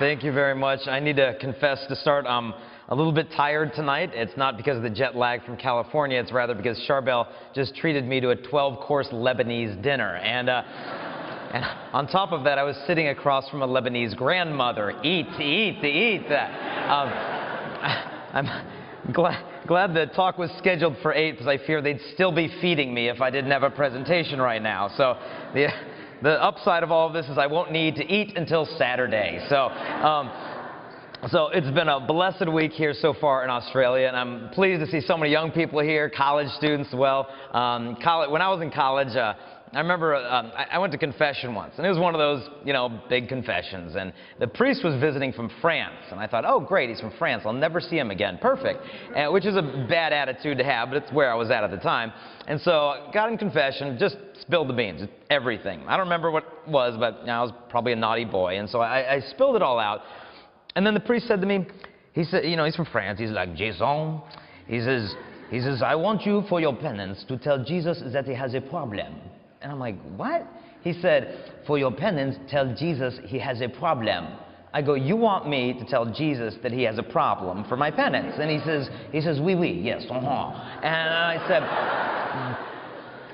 Thank you very much. I need to confess to start, I'm a little bit tired tonight. It's not because of the jet lag from California. It's rather because Charbel just treated me to a 12-course Lebanese dinner. And on top of that, I was sitting across from a Lebanese grandmother. Eat. I'm glad the talk was scheduled for 8 because I fear they'd still be feeding me if I didn't have a presentation right now. So the upside of all of this is I won't need to eat until Saturday. So it's been a blessed week here so far in Australia, and I'm pleased to see so many young people here, college students. Well, when I was in college, I remember I went to confession once, and it was one of those, big confessions. And the priest was visiting from France, and I thought, oh, great, he's from France. I'll never see him again. Perfect, which is a bad attitude to have, but it's where I was at the time. And so I got in confession, just spilled the beans, everything. I don't remember what it was, but I was probably a naughty boy, and so I spilled it all out. And then the priest said to me, he said, he's from France. He's like, Jason, he says, I want you for your penance to tell Jesus that he has a problem. And I'm like, what? He said, for your penance, tell Jesus he has a problem. I go, you want me to tell Jesus that he has a problem for my penance? And he says, oui, yes, And I said,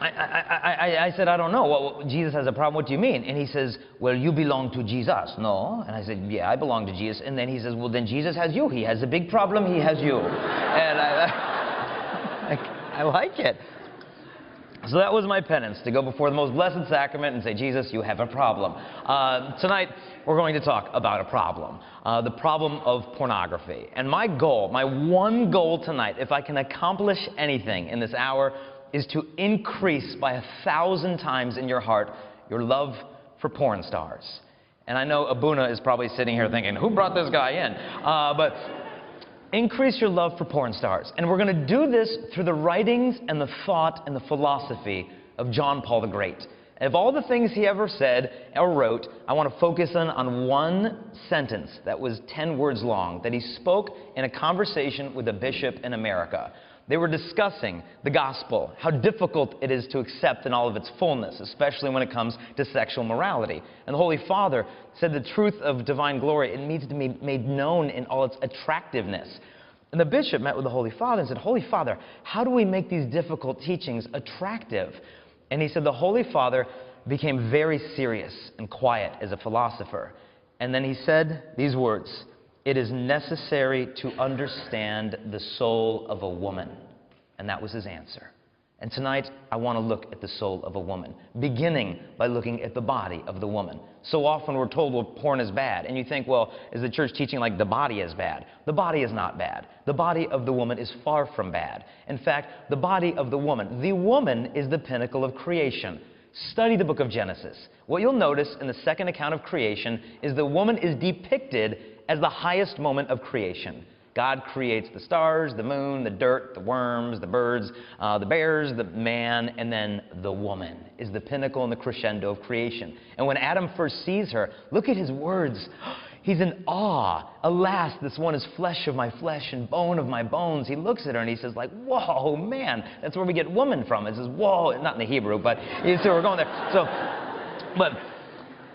I said, I don't know. Well, Jesus has a problem. What do you mean? And he says, well, you belong to Jesus. No. And I said, yeah, I belong to Jesus. And then he says, well, then Jesus has you. He has a big problem. He has you. And I like it. So that was my penance, to go before the most blessed sacrament and say, Jesus, you have a problem. Tonight, we're going to talk about a problem, the problem of pornography. And my one goal tonight, if I can accomplish anything in this hour, is to increase by 1,000 times in your heart your love for porn stars. And I know Abuna is probably sitting here thinking, who brought this guy in? But increase your love for porn stars. And we're going to do this through the writings and the thought and the philosophy of John Paul the Great. Of all the things he ever said or wrote, I want to focus on one sentence that was 10 words long that he spoke in a conversation with a bishop in America. They were discussing the gospel, how difficult it is to accept in all of its fullness, especially when it comes to sexual morality. And the Holy Father said the truth of divine glory, it needs to be made known in all its attractiveness. And the bishop met with the Holy Father and said, Holy Father, how do we make these difficult teachings attractive? And he said the Holy Father became very serious and quiet as a philosopher. And then he said these words, it is necessary to understand the soul of a woman. And that was his answer. And tonight, I want to look at the soul of a woman, beginning by looking at the body of the woman. So often we're told, well, porn is bad. And you think, well, is the church teaching like the body is bad? The body is not bad. The body of the woman is far from bad. In fact, the body of the woman is the pinnacle of creation. Study the book of Genesis. What you'll notice in the second account of creation is the woman is depicted as the highest moment of creation. God creates the stars, the moon, the dirt, the worms, the birds, the bears, the man, and then the woman is the pinnacle and the crescendo of creation. And when Adam first sees her, look at his words. He's in awe. Alas, this one is flesh of my flesh and bone of my bones. He looks at her and he says, like, whoa, man. That's where we get woman from. It says, whoa, not in the Hebrew, but so we're going there. But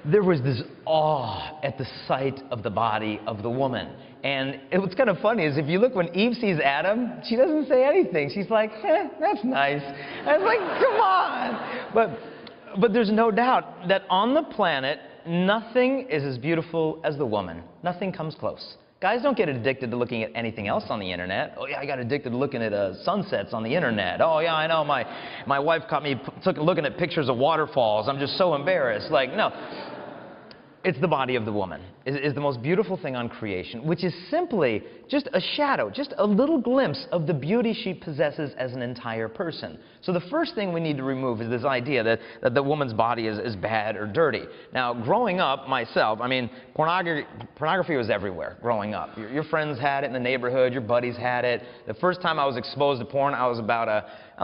there was this awe at the sight of the body of the woman. And what's kind of funny is if you look when Eve sees Adam, she doesn't say anything. She's like, that's nice. I was like, come on. But there's no doubt that on the planet, nothing is as beautiful as the woman. Nothing comes close. Guys don't get addicted to looking at anything else on the internet. Oh, yeah, I got addicted to looking at sunsets on the internet. Oh, yeah, I know. My wife caught me looking at pictures of waterfalls. I'm just so embarrassed. Like, no. It's the body of the woman. Is the most beautiful thing on creation, which is simply just a shadow, just a little glimpse of the beauty she possesses as an entire person. So the first thing we need to remove is this idea that the woman's body is bad or dirty. Now, growing up myself, I mean, pornography was everywhere growing up. Your friends had it in the neighborhood, your buddies had it. The first time I was exposed to porn, I was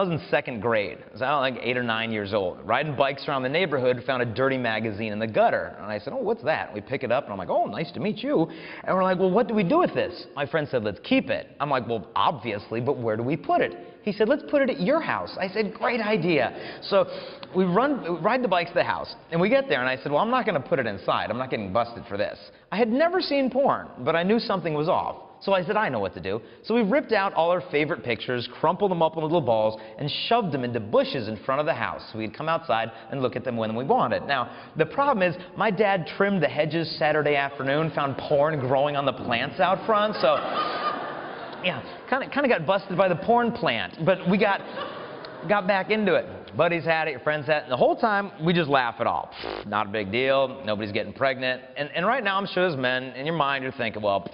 in second grade. I was like 8 or 9 years old. Riding bikes around the neighborhood, found a dirty magazine in the gutter. And I said, oh, what's that? And we pick it up, and I'm like, oh, nice to meet you. And we're like, well, what do we do with this? My friend said, let's keep it. I'm like, well, obviously, but where do we put it? He said, let's put it at your house. I said, great idea. So we ride the bikes to the house, and we get there, and I said, well, I'm not going to put it inside. I'm not getting busted for this. I had never seen porn, but I knew something was off. So I said, I know what to do. So we ripped out all our favorite pictures, crumpled them up in little balls, and shoved them into bushes in front of the house. So we'd come outside and look at them when we wanted. Now, the problem is, my dad trimmed the hedges Saturday afternoon, found porn growing on the plants out front, so yeah, kind of got busted by the porn plant. But we got back into it. Buddies had it, your friends had it, and the whole time, we just laugh it off. Not a big deal, nobody's getting pregnant. And right now, I'm sure as men, in your mind, you're thinking, well,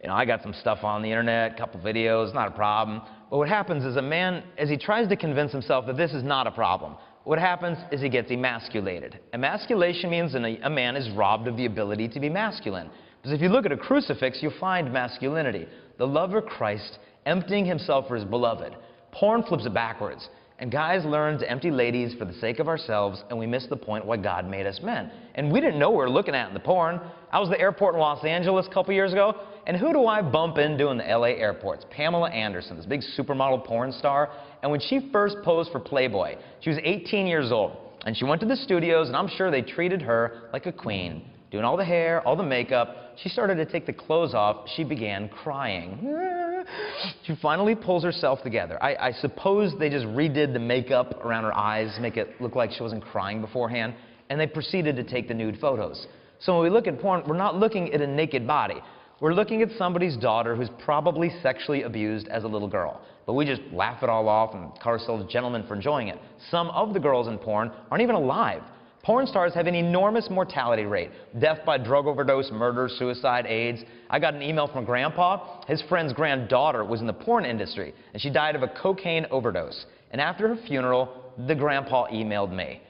you know, I got some stuff on the internet, a couple videos, not a problem. But what happens is a man, as he tries to convince himself that this is not a problem, what happens is he gets emasculated. Emasculation means a man is robbed of the ability to be masculine. Because if you look at a crucifix, you'll find masculinity. The lover Christ emptying himself for his beloved. Porn flips it backwards. And guys learn to empty ladies for the sake of ourselves, and we miss the point why God made us men. And we didn't know what we were looking at in the porn. I was at the airport in Los Angeles a couple years ago, and who do I bump into in the LA airports? Pamela Anderson, this big supermodel porn star. And when she first posed for Playboy, she was 18 years old. And she went to the studios, and I'm sure they treated her like a queen. Doing all the hair, all the makeup. She started to take the clothes off. She began crying. She finally pulls herself together. I suppose they just redid the makeup around her eyes, make it look like she wasn't crying beforehand, and they proceeded to take the nude photos. So when we look at porn, we're not looking at a naked body. We're looking at somebody's daughter who's probably sexually abused as a little girl. But we just laugh it all off and call ourselves gentlemen for enjoying it. Some of the girls in porn aren't even alive. Porn stars have an enormous mortality rate. Death by drug overdose, murder, suicide, AIDS. I got an email from Grandpa. His friend's granddaughter was in the porn industry, and she died of a cocaine overdose. And after her funeral, the grandpa emailed me.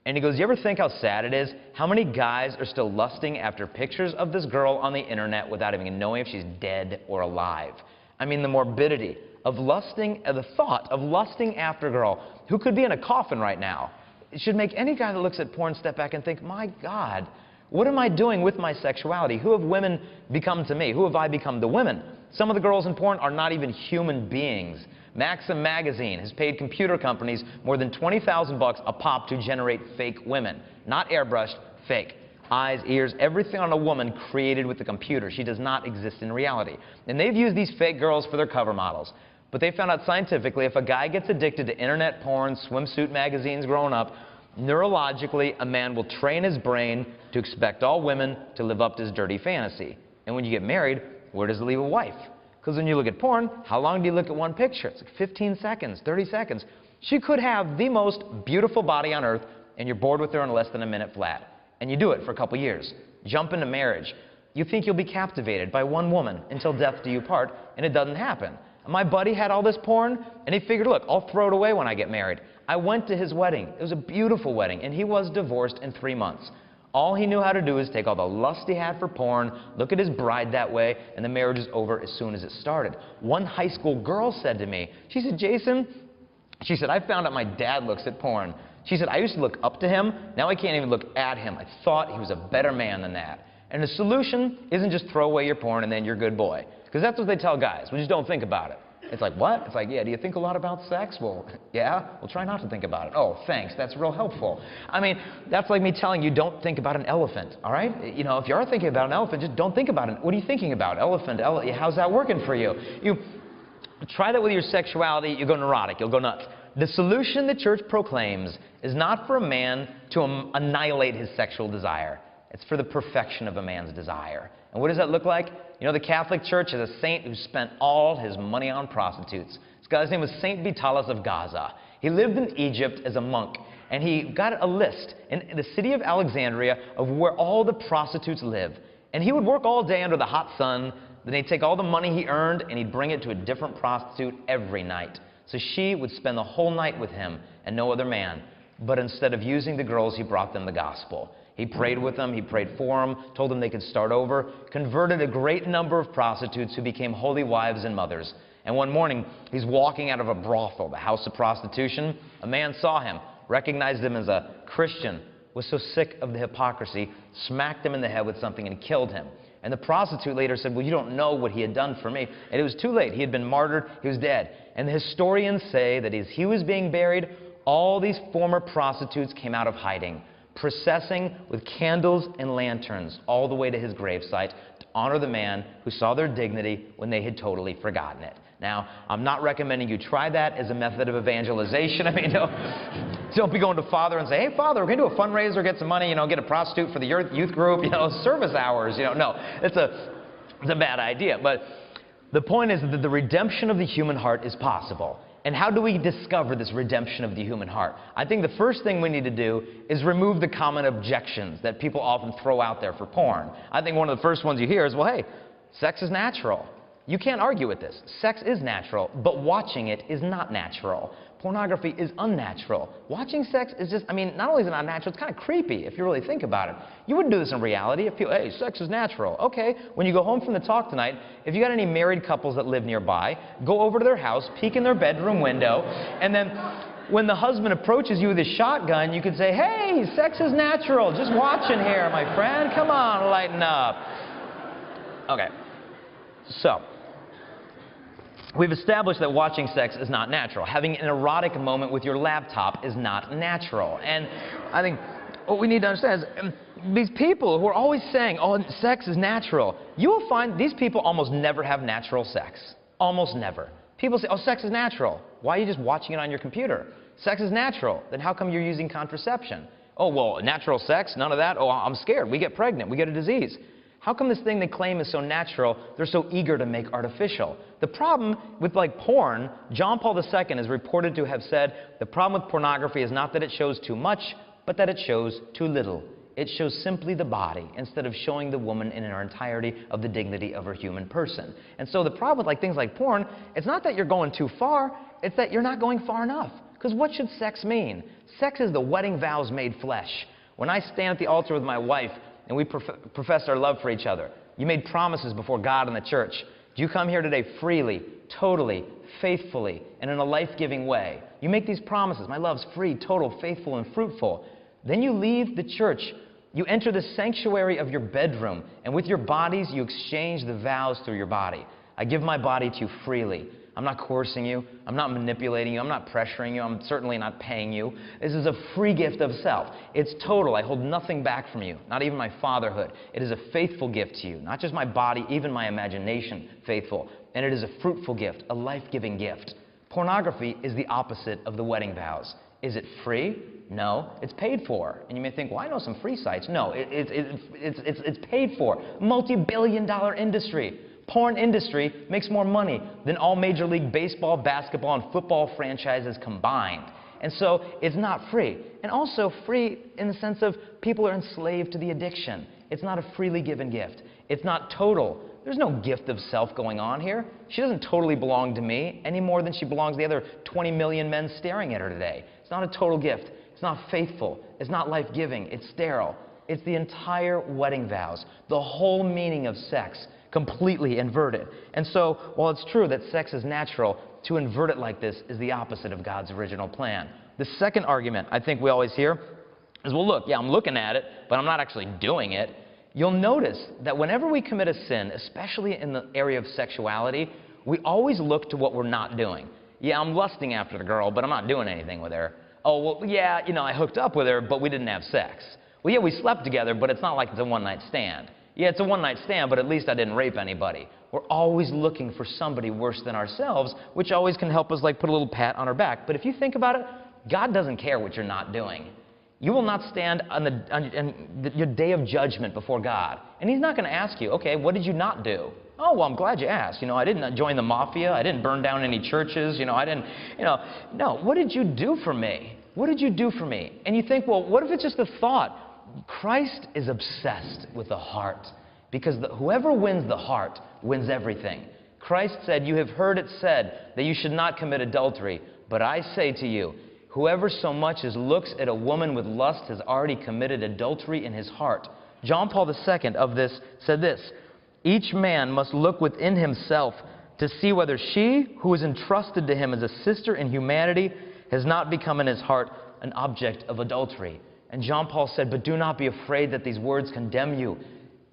And he goes, you ever think how sad it is? How many guys are still lusting after pictures of this girl on the internet without even knowing if she's dead or alive? I mean, the morbidity of lusting, the thought of lusting after a girl who could be in a coffin right now. It should make any guy that looks at porn step back and think, my God, what am I doing with my sexuality? Who have women become to me? Who have I become to women? Some of the girls in porn are not even human beings. Maxim magazine has paid computer companies more than $20,000 a pop to generate fake women. Not airbrushed, fake. Eyes, ears, everything on a woman created with the computer. She does not exist in reality. And they've used these fake girls for their cover models. But they found out scientifically if a guy gets addicted to internet porn, swimsuit magazines growing up, neurologically, a man will train his brain to expect all women to live up to his dirty fantasy. And when you get married, where does it leave a wife? Because when you look at porn, how long do you look at one picture? It's like 15 seconds, 30 seconds. She could have the most beautiful body on earth, and you're bored with her in less than a minute flat. And you do it for a couple years. Jump into marriage. You think you'll be captivated by one woman until death do you part, and it doesn't happen. My buddy had all this porn, and he figured, look, I'll throw it away when I get married. I went to his wedding. It was a beautiful wedding, and he was divorced in 3 months. All he knew how to do is take all the lust he had for porn, look at his bride that way, and the marriage is over as soon as it started. One high school girl said to me, she said, Jason, she said, I found out my dad looks at porn. She said, I used to look up to him. Now I can't even look at him. I thought he was a better man than that. And the solution isn't just throw away your porn and then you're a good boy. Because that's what they tell guys. We just don't think about it. It's like, what? It's like, yeah, do you think a lot about sex? Well, yeah. Well, try not to think about it. Oh, thanks. That's real helpful. I mean, that's like me telling you, don't think about an elephant, all right? You know, if you are thinking about an elephant, just don't think about it. What are you thinking about? Elephant, how's that working for you? You try that with your sexuality, you go neurotic, you'll go nuts. The solution the church proclaims is not for a man to annihilate his sexual desire. It's for the perfection of a man's desire. And what does that look like? You know, the Catholic Church has a saint who spent all his money on prostitutes. This guy's name was Saint Vitalis of Gaza. He lived in Egypt as a monk, and he got a list in the city of Alexandria of where all the prostitutes live. And he would work all day under the hot sun, then he'd take all the money he earned, and he'd bring it to a different prostitute every night. So she would spend the whole night with him and no other man. But instead of using the girls, he brought them the gospel. He prayed with them, he prayed for them, told them they could start over, converted a great number of prostitutes who became holy wives and mothers. And one morning, he's walking out of a brothel, the house of prostitution. A man saw him, recognized him as a Christian, was so sick of the hypocrisy, smacked him in the head with something and killed him. And the prostitute later said, well, you don't know what he had done for me. And it was too late. He had been martyred. He was dead. And the historians say that as he was being buried, all these former prostitutes came out of hiding, processing with candles and lanterns all the way to his gravesite to honor the man who saw their dignity when they had totally forgotten it. Now, I'm not recommending you try that as a method of evangelization. I mean, don't be going to Father and say, hey, Father, we're going to do a fundraiser, get some money, get a prostitute for the youth group, service hours. No, it's a bad idea. But the point is that the redemption of the human heart is possible. And how do we discover this redemption of the human heart? I think the first thing we need to do is remove the common objections that people often throw out there for porn. I think one of the first ones you hear is, well, hey, sex is natural. You can't argue with this. Sex is natural, but watching it is not natural. Pornography is unnatural. Watching sex is just, not only is it not natural, it's kind of creepy if you really think about it. You wouldn't do this in reality if people, hey, sex is natural. Okay, when you go home from the talk tonight, if you got any married couples that live nearby, go over to their house, peek in their bedroom window, and then when the husband approaches you with his shotgun, you could say, hey, sex is natural. Just watching here, my friend. Come on, lighten up. Okay, so we've established that watching sex is not natural. Having an erotic moment with your laptop is not natural. And I think what we need to understand is these people who are always saying, oh, sex is natural, you will find these people almost never have natural sex. Almost never. People say, oh, sex is natural. Why are you just watching it on your computer? Sex is natural. Then how come you're using contraception? Oh, well, natural sex, none of that? Oh, I'm scared. We get pregnant. We get a disease. How come this thing they claim is so natural, they're so eager to make artificial? The problem with porn, John Paul II is reported to have said, the problem with pornography is not that it shows too much, but that it shows too little. It shows simply the body instead of showing the woman in her entirety of the dignity of her human person. And so the problem with things like porn, it's not that you're going too far, it's that you're not going far enough. Because what should sex mean? Sex is the wedding vows made flesh. When I stand at the altar with my wife, and we profess our love for each other. You made promises before God and the church. Do you come here today freely, totally, faithfully, and in a life-giving way? You make these promises. My love's free, total, faithful, and fruitful. Then you leave the church. You enter the sanctuary of your bedroom, and with your bodies, you exchange the vows through your body. I give my body to you freely. I'm not coercing you. I'm not manipulating you. I'm not pressuring you. I'm certainly not paying you. This is a free gift of self. It's total. I hold nothing back from you, not even my fatherhood. It is a faithful gift to you, not just my body, even my imagination faithful. And it is a fruitful gift, a life-giving gift. Pornography is the opposite of the wedding vows. Is it free? No, it's paid for. And you may think, well, I know some free sites. No, it's paid for. Multi-billion-dollar industry. Porn industry makes more money than all Major League Baseball, basketball, and football franchises combined. And so it's not free. And also free in the sense of people are enslaved to the addiction. It's not a freely given gift. It's not total. There's no gift of self going on here. She doesn't totally belong to me any more than she belongs to the other 20 million men staring at her today. It's not a total gift. It's not faithful. It's not life-giving. It's sterile. It's the entire wedding vows, the whole meaning of sex, completely inverted. And so, while it's true that sex is natural, to invert it like this is the opposite of God's original plan. The second argument I think we always hear is, well, look, yeah, I'm looking at it, but I'm not actually doing it. You'll notice that whenever we commit a sin, especially in the area of sexuality, we always look to what we're not doing. Yeah, I'm lusting after the girl, but I'm not doing anything with her. Oh, well, yeah, I hooked up with her, but we didn't have sex. Well, yeah, we slept together, but it's not like it's a one-night stand. Yeah, it's a one-night stand, but at least I didn't rape anybody. We're always looking for somebody worse than ourselves, which always can help us put a little pat on our back. But if you think about it, God doesn't care what you're not doing. You will not stand on your day of judgment before God. And He's not going to ask you, okay, what did you not do? Oh, well, I'm glad you asked. I didn't join the mafia. I didn't burn down any churches. I didn't, no, what did you do for me? What did you do for me? And you think, well, what if it's just a thought? Christ is obsessed with the heart, because whoever wins the heart wins everything. Christ said, you have heard it said that you should not commit adultery, but I say to you, whoever so much as looks at a woman with lust has already committed adultery in his heart. John Paul II of this said this, each man must look within himself to see whether she who is entrusted to him as a sister in humanity has not become in his heart an object of adultery. And John Paul said, but do not be afraid that these words condemn you.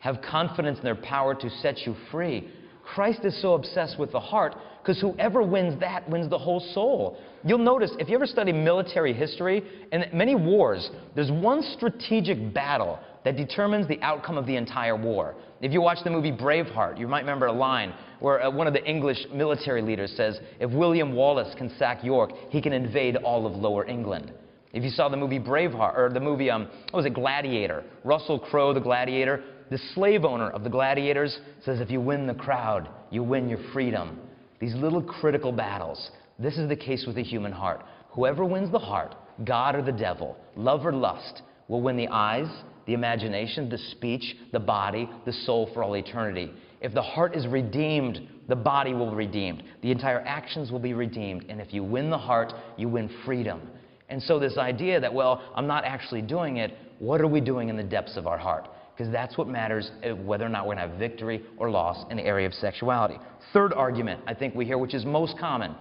Have confidence in their power to set you free. Christ is so obsessed with the heart because whoever wins that wins the whole soul. You'll notice, if you ever study military history, in many wars, there's one strategic battle that determines the outcome of the entire war. If you watch the movie Braveheart, you might remember a line where one of the English military leaders says, if William Wallace can sack York, he can invade all of Lower England. If you saw the movie Braveheart, or the movie, what was it, Gladiator, Russell Crowe, the gladiator, the slave owner of the gladiators says, if you win the crowd, you win your freedom. These little critical battles. This is the case with the human heart. Whoever wins the heart, God or the devil, love or lust, will win the eyes, the imagination, the speech, the body, the soul for all eternity. If the heart is redeemed, the body will be redeemed. The entire actions will be redeemed. And if you win the heart, you win freedom. And so this idea that, well, I'm not actually doing it, what are we doing in the depths of our heart? Because that's what matters, whether or not we're going to have victory or loss in the area of sexuality. Third argument I think we hear, which is most common.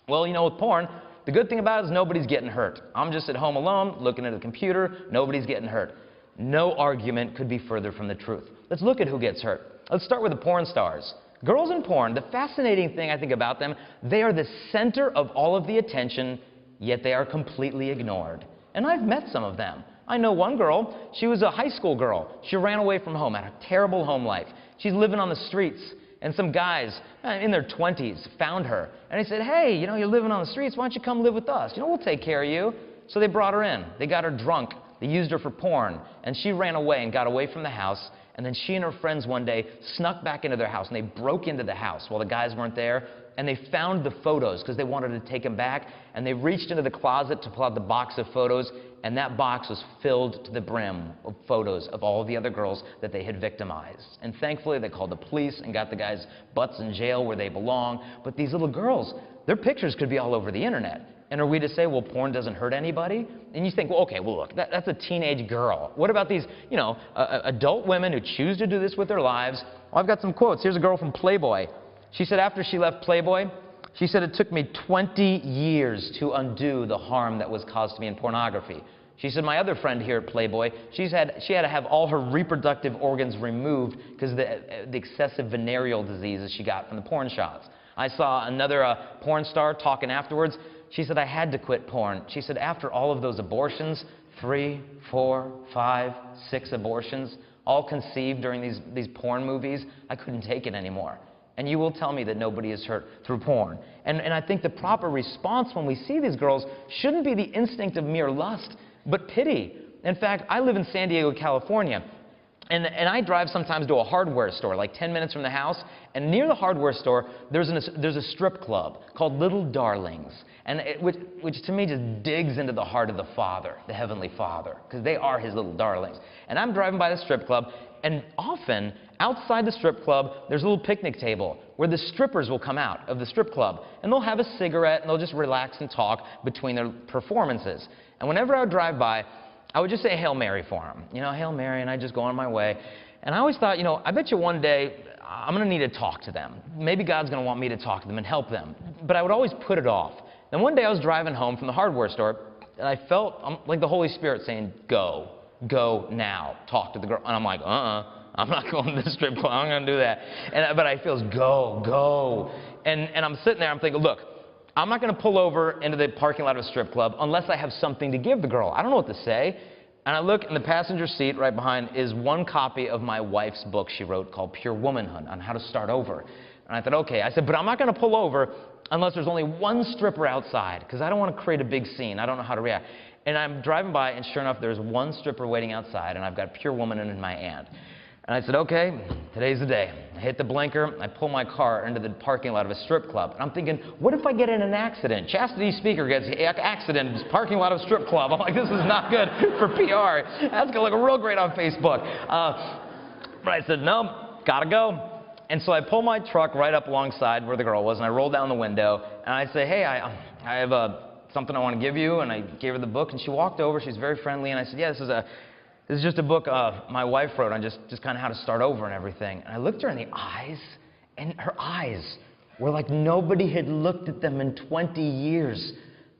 Well, you know, with porn, the good thing about it is nobody's getting hurt. I'm just at home alone, looking at a computer, nobody's getting hurt. No argument could be further from the truth. Let's look at who gets hurt. Let's start with the porn stars. Girls in porn, the fascinating thing I think about them, they are the center of all of the attention, yet they are completely ignored. And I've met some of them. I know one girl, she was a high school girl. She ran away from home, had a terrible home life. She's living on the streets, and some guys in their 20s found her. And they said, hey, you know, you're living on the streets, why don't you come live with us? You know, we'll take care of you. So they brought her in. They got her drunk. They used her for porn. And she ran away and got away from the house. And then she and her friends one day snuck back into their house, and they broke into the house while the guys weren't there. And they found the photos because they wanted to take them back. And they reached into the closet to pull out the box of photos. And that box was filled to the brim of photos of all the other girls that they had victimized. And thankfully, they called the police and got the guys' butts in jail where they belong. But these little girls, their pictures could be all over the internet. And are we to say, well, porn doesn't hurt anybody? And you think, well, okay, well, look, that's a teenage girl. What about these, you know, adult women who choose to do this with their lives? Well, I've got some quotes. Here's a girl from Playboy. She said after she left Playboy, she said, it took me 20 years to undo the harm that was caused to me in pornography. She said, my other friend here at Playboy, she had to have all her reproductive organs removed because of the excessive venereal diseases she got from the porn shots. I saw another porn star talking afterwards. She said, I had to quit porn. She said, after all of those abortions, 3, 4, 5, 6 abortions, all conceived during these porn movies, I couldn't take it anymore. And you will tell me that nobody is hurt through porn. And I think the proper response when we see these girls shouldn't be the instinct of mere lust, but pity. In fact, I live in San Diego, California. And I drive sometimes to a hardware store, like 10 minutes from the house. And near the hardware store, there's a strip club called Little Darlings. And which to me just digs into the heart of the Father, the Heavenly Father, because they are His little darlings. And I'm driving by the strip club, and often outside the strip club, there's a little picnic table where the strippers will come out of the strip club. And they'll have a cigarette, and they'll just relax and talk between their performances. And whenever I would drive by, I would just say Hail Mary for them. You know, Hail Mary, and I'd just go on my way. And I always thought, you know, I bet you one day I'm going to need to talk to them. Maybe God's going to want me to talk to them and help them. But I would always put it off. Then one day I was driving home from the hardware store, and I felt like the Holy Spirit saying, go now, talk to the girl. And I'm like, I'm not going to the strip club, I'm going to do that. But I feel, go. And I'm sitting there, I'm thinking, look, I'm not going to pull over into the parking lot of a strip club unless I have something to give the girl. I don't know what to say. And I look in the passenger seat right behind is one copy of my wife's book she wrote called Pure Womanhood on how to start over. And I thought, okay. I said, but I'm not going to pull over unless there's only one stripper outside because I don't want to create a big scene. I don't know how to react. And I'm driving by, and sure enough, there's one stripper waiting outside, and I've got Pure Womanhood in my hand. And I said, okay, today's the day. I hit the blinker, I pull my car into the parking lot of a strip club. And I'm thinking, what if I get in an accident? Chastity Speaker gets accident in parking lot of strip club. I'm like, this is not good for PR. That's going to look real great on Facebook. But I said, no, gotta go. And so I pull my truck right up alongside where the girl was, and I roll down the window, and I say, hey, I have something I want to give you. And I gave her the book, and she walked over. She's very friendly, and I said, yeah, this is just a book my wife wrote on just kind of how to start over and everything. And I looked her in the eyes, and her eyes were like nobody had looked at them in 20 years.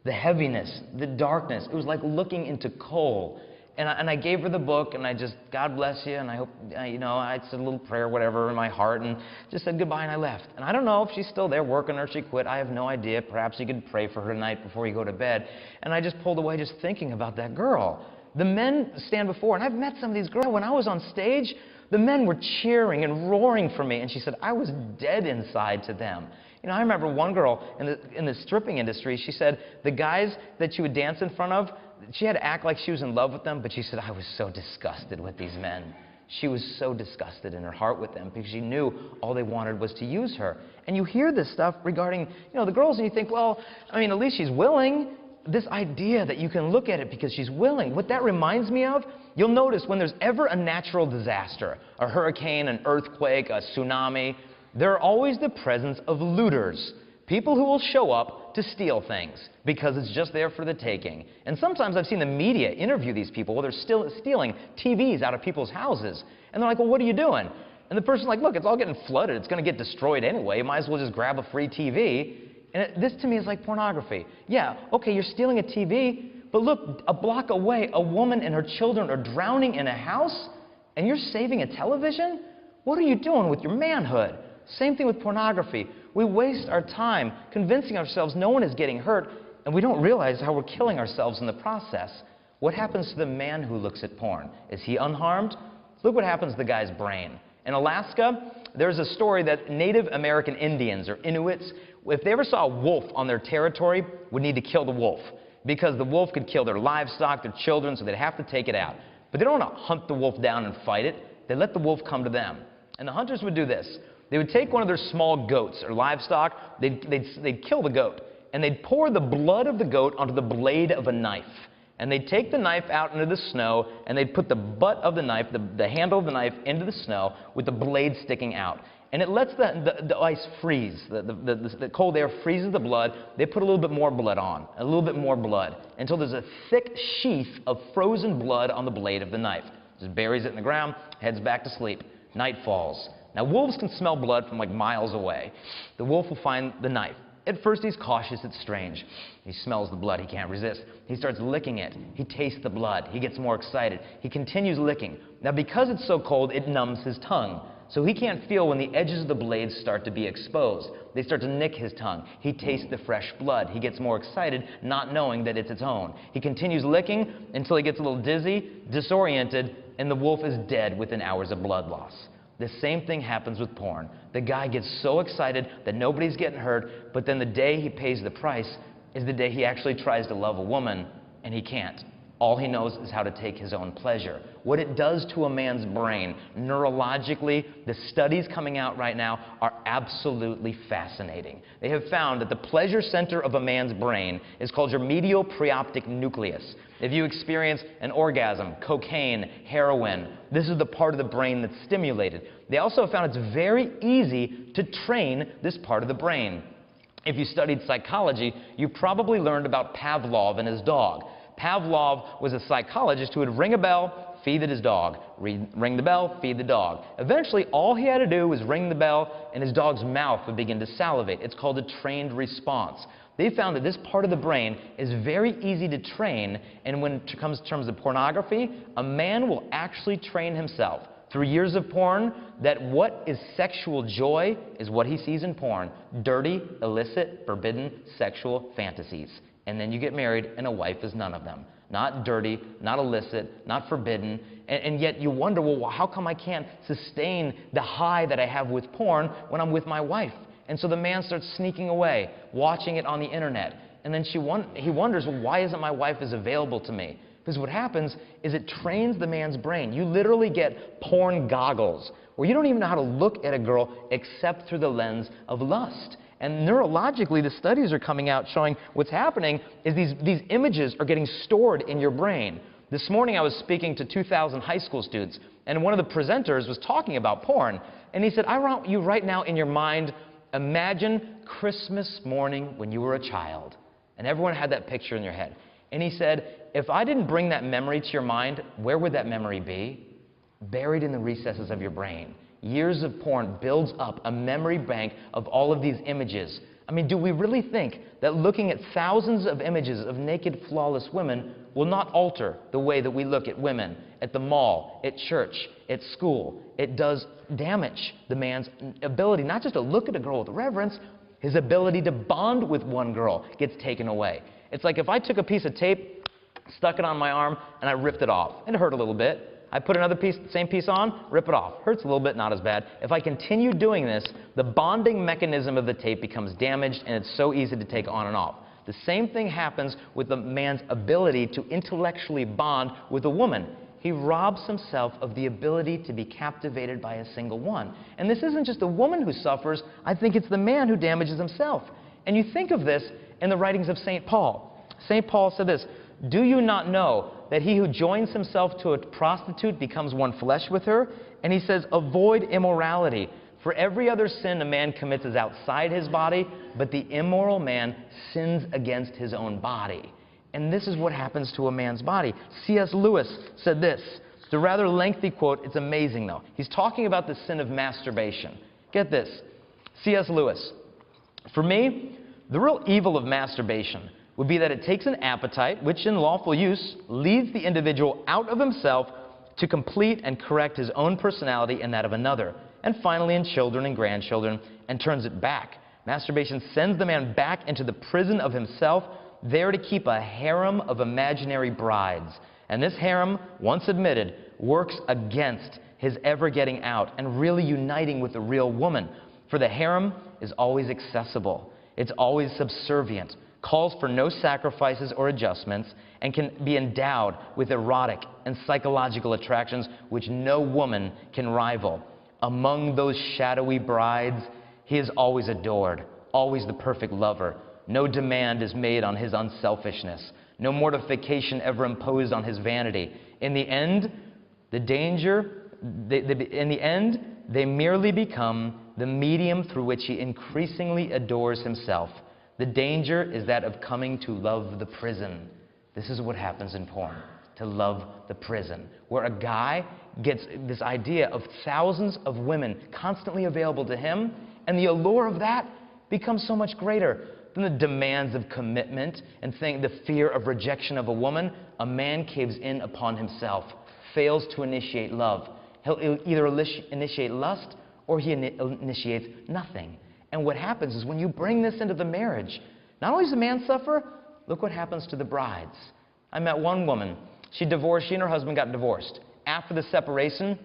The heaviness, the darkness, it was like looking into coal. And I gave her the book, and I just, God bless you, and I hope, I said a little prayer, whatever, in my heart, and just said goodbye, and I left. And I don't know if she's still there working or she quit. I have no idea. Perhaps you could pray for her tonight before you go to bed. And I just pulled away just thinking about that girl. The men stand before, and I've met some of these girls. When I was on stage, the men were cheering and roaring for me, and she said, I was dead inside to them. I remember one girl in the stripping industry, she said the guys that she would dance in front of, she had to act like she was in love with them, but she said, I was so disgusted with these men. She was so disgusted in her heart with them because she knew all they wanted was to use her. And you hear this stuff regarding, the girls, and you think, well, at least she's willing. This idea that you can look at it because she's willing. What that reminds me of, you'll notice when there's ever a natural disaster, a hurricane, an earthquake, a tsunami, there are always the presence of looters, people who will show up to steal things because it's just there for the taking. And sometimes I've seen the media interview these people while they're still stealing TVs out of people's houses. And they're like, well, what are you doing? And the person's like, look, it's all getting flooded. It's going to get destroyed anyway. You might as well just grab a free TV. And this to me is like pornography. Yeah, okay, you're stealing a TV, but look, a block away, a woman and her children are drowning in a house, and you're saving a television? What are you doing with your manhood? Same thing with pornography. We waste our time convincing ourselves no one is getting hurt, and we don't realize how we're killing ourselves in the process. What happens to the man who looks at porn? Is he unharmed? Look what happens to the guy's brain. In Alaska, there's a story that Native American Indians, or Inuits, if they ever saw a wolf on their territory, would need to kill the wolf because the wolf could kill their livestock, their children, so they'd have to take it out. But they don't want to hunt the wolf down and fight it. They let the wolf come to them. And the hunters would do this. They would take one of their small goats or livestock, they'd kill the goat, and they'd pour the blood of the goat onto the blade of a knife. And they'd take the knife out into the snow, and they'd put the butt of the knife, the handle of the knife, into the snow with the blade sticking out. And it lets the ice freeze. The cold air freezes the blood. They put a little bit more blood on, a little bit more blood, until there's a thick sheath of frozen blood on the blade of the knife. Just buries it in the ground, heads back to sleep. Night falls. Now, wolves can smell blood from like miles away. The wolf will find the knife. At first, he's cautious. It's strange. He smells the blood. He can't resist. He starts licking it. He tastes the blood. He gets more excited. He continues licking. Now, because it's so cold, it numbs his tongue. So he can't feel when the edges of the blades start to be exposed. They start to nick his tongue. He tastes the fresh blood. He gets more excited, not knowing that it's its own. He continues licking until he gets a little dizzy, disoriented, and the wolf is dead within hours of blood loss. The same thing happens with porn. The guy gets so excited that nobody's getting hurt, but then the day he pays the price is the day he actually tries to love a woman, and he can't. All he knows is how to take his own pleasure. What it does to a man's brain, neurologically, the studies coming out right now are absolutely fascinating. They have found that the pleasure center of a man's brain is called your medial preoptic nucleus. If you experience an orgasm, cocaine, heroin, this is the part of the brain that's stimulated. They also found it's very easy to train this part of the brain. If you studied psychology, you probably learned about Pavlov and his dog. Pavlov was a psychologist who would ring a bell, feed his dog. Ring the bell, feed the dog. Eventually, all he had to do was ring the bell, and his dog's mouth would begin to salivate. It's called a trained response. They found that this part of the brain is very easy to train, and when it comes to terms of pornography, a man will actually train himself through years of porn that what is sexual joy is what he sees in porn. Dirty, illicit, forbidden sexual fantasies. And then you get married, and a wife is none of them. Not dirty, not illicit, not forbidden. And yet you wonder, well, how come I can't sustain the high that I have with porn when I'm with my wife? And so the man starts sneaking away, watching it on the internet. And then he wonders, well, why isn't my wife as available to me? Because what happens is it trains the man's brain. You literally get porn goggles, where you don't even know how to look at a girl except through the lens of lust. And neurologically, the studies are coming out showing what's happening is these images are getting stored in your brain. This morning I was speaking to 2,000 high school students, and one of the presenters was talking about porn. And he said, I want you right now in your mind, imagine Christmas morning when you were a child. And everyone had that picture in their head. And he said, if I didn't bring that memory to your mind, where would that memory be? Buried in the recesses of your brain. Years of porn builds up a memory bank of all of these images. I mean, do we really think that looking at thousands of images of naked, flawless women will not alter the way that we look at women at the mall, at church, at school? It does damage the man's ability not just to look at a girl with reverence, his ability to bond with one girl gets taken away. It's like if I took a piece of tape, stuck it on my arm, and I ripped it off. It hurt a little bit. I put another piece, same piece on, rip it off. Hurts a little bit, not as bad. If I continue doing this, the bonding mechanism of the tape becomes damaged, and it's so easy to take on and off. The same thing happens with the man's ability to intellectually bond with a woman. He robs himself of the ability to be captivated by a single one. And this isn't just the woman who suffers. I think it's the man who damages himself. And you think of this in the writings of St. Paul. St. Paul said this, "Do you not know that he who joins himself to a prostitute becomes one flesh with her?" And he says, "Avoid immorality. For every other sin a man commits is outside his body, but the immoral man sins against his own body." And this is what happens to a man's body. C.S. Lewis said this. It's a rather lengthy quote. It's amazing, though. He's talking about the sin of masturbation. Get this. C.S. Lewis. "For me, the real evil of masturbation would be that it takes an appetite, which in lawful use leads the individual out of himself to complete and correct his own personality and that of another, and finally in children and grandchildren, and turns it back. Masturbation sends the man back into the prison of himself, there to keep a harem of imaginary brides. And this harem, once admitted, works against his ever getting out and really uniting with the real woman. For the harem is always accessible. It's always subservient, calls for no sacrifices or adjustments, and can be endowed with erotic and psychological attractions which no woman can rival. Among those shadowy brides, he is always adored, always the perfect lover. No demand is made on his unselfishness, no mortification ever imposed on his vanity. In the end, they merely become the medium through which he increasingly adores himself. The danger is that of coming to love the prison." This is what happens in porn, to love the prison, where a guy gets this idea of thousands of women constantly available to him, and the allure of that becomes so much greater than the demands of commitment and the fear of rejection of a woman. A man caves in upon himself, fails to initiate love. He'll either initiate lust or he initiates nothing. And what happens is when you bring this into the marriage, not only does the man suffer, look what happens to the brides. I met one woman. She and her husband got divorced. After the separation,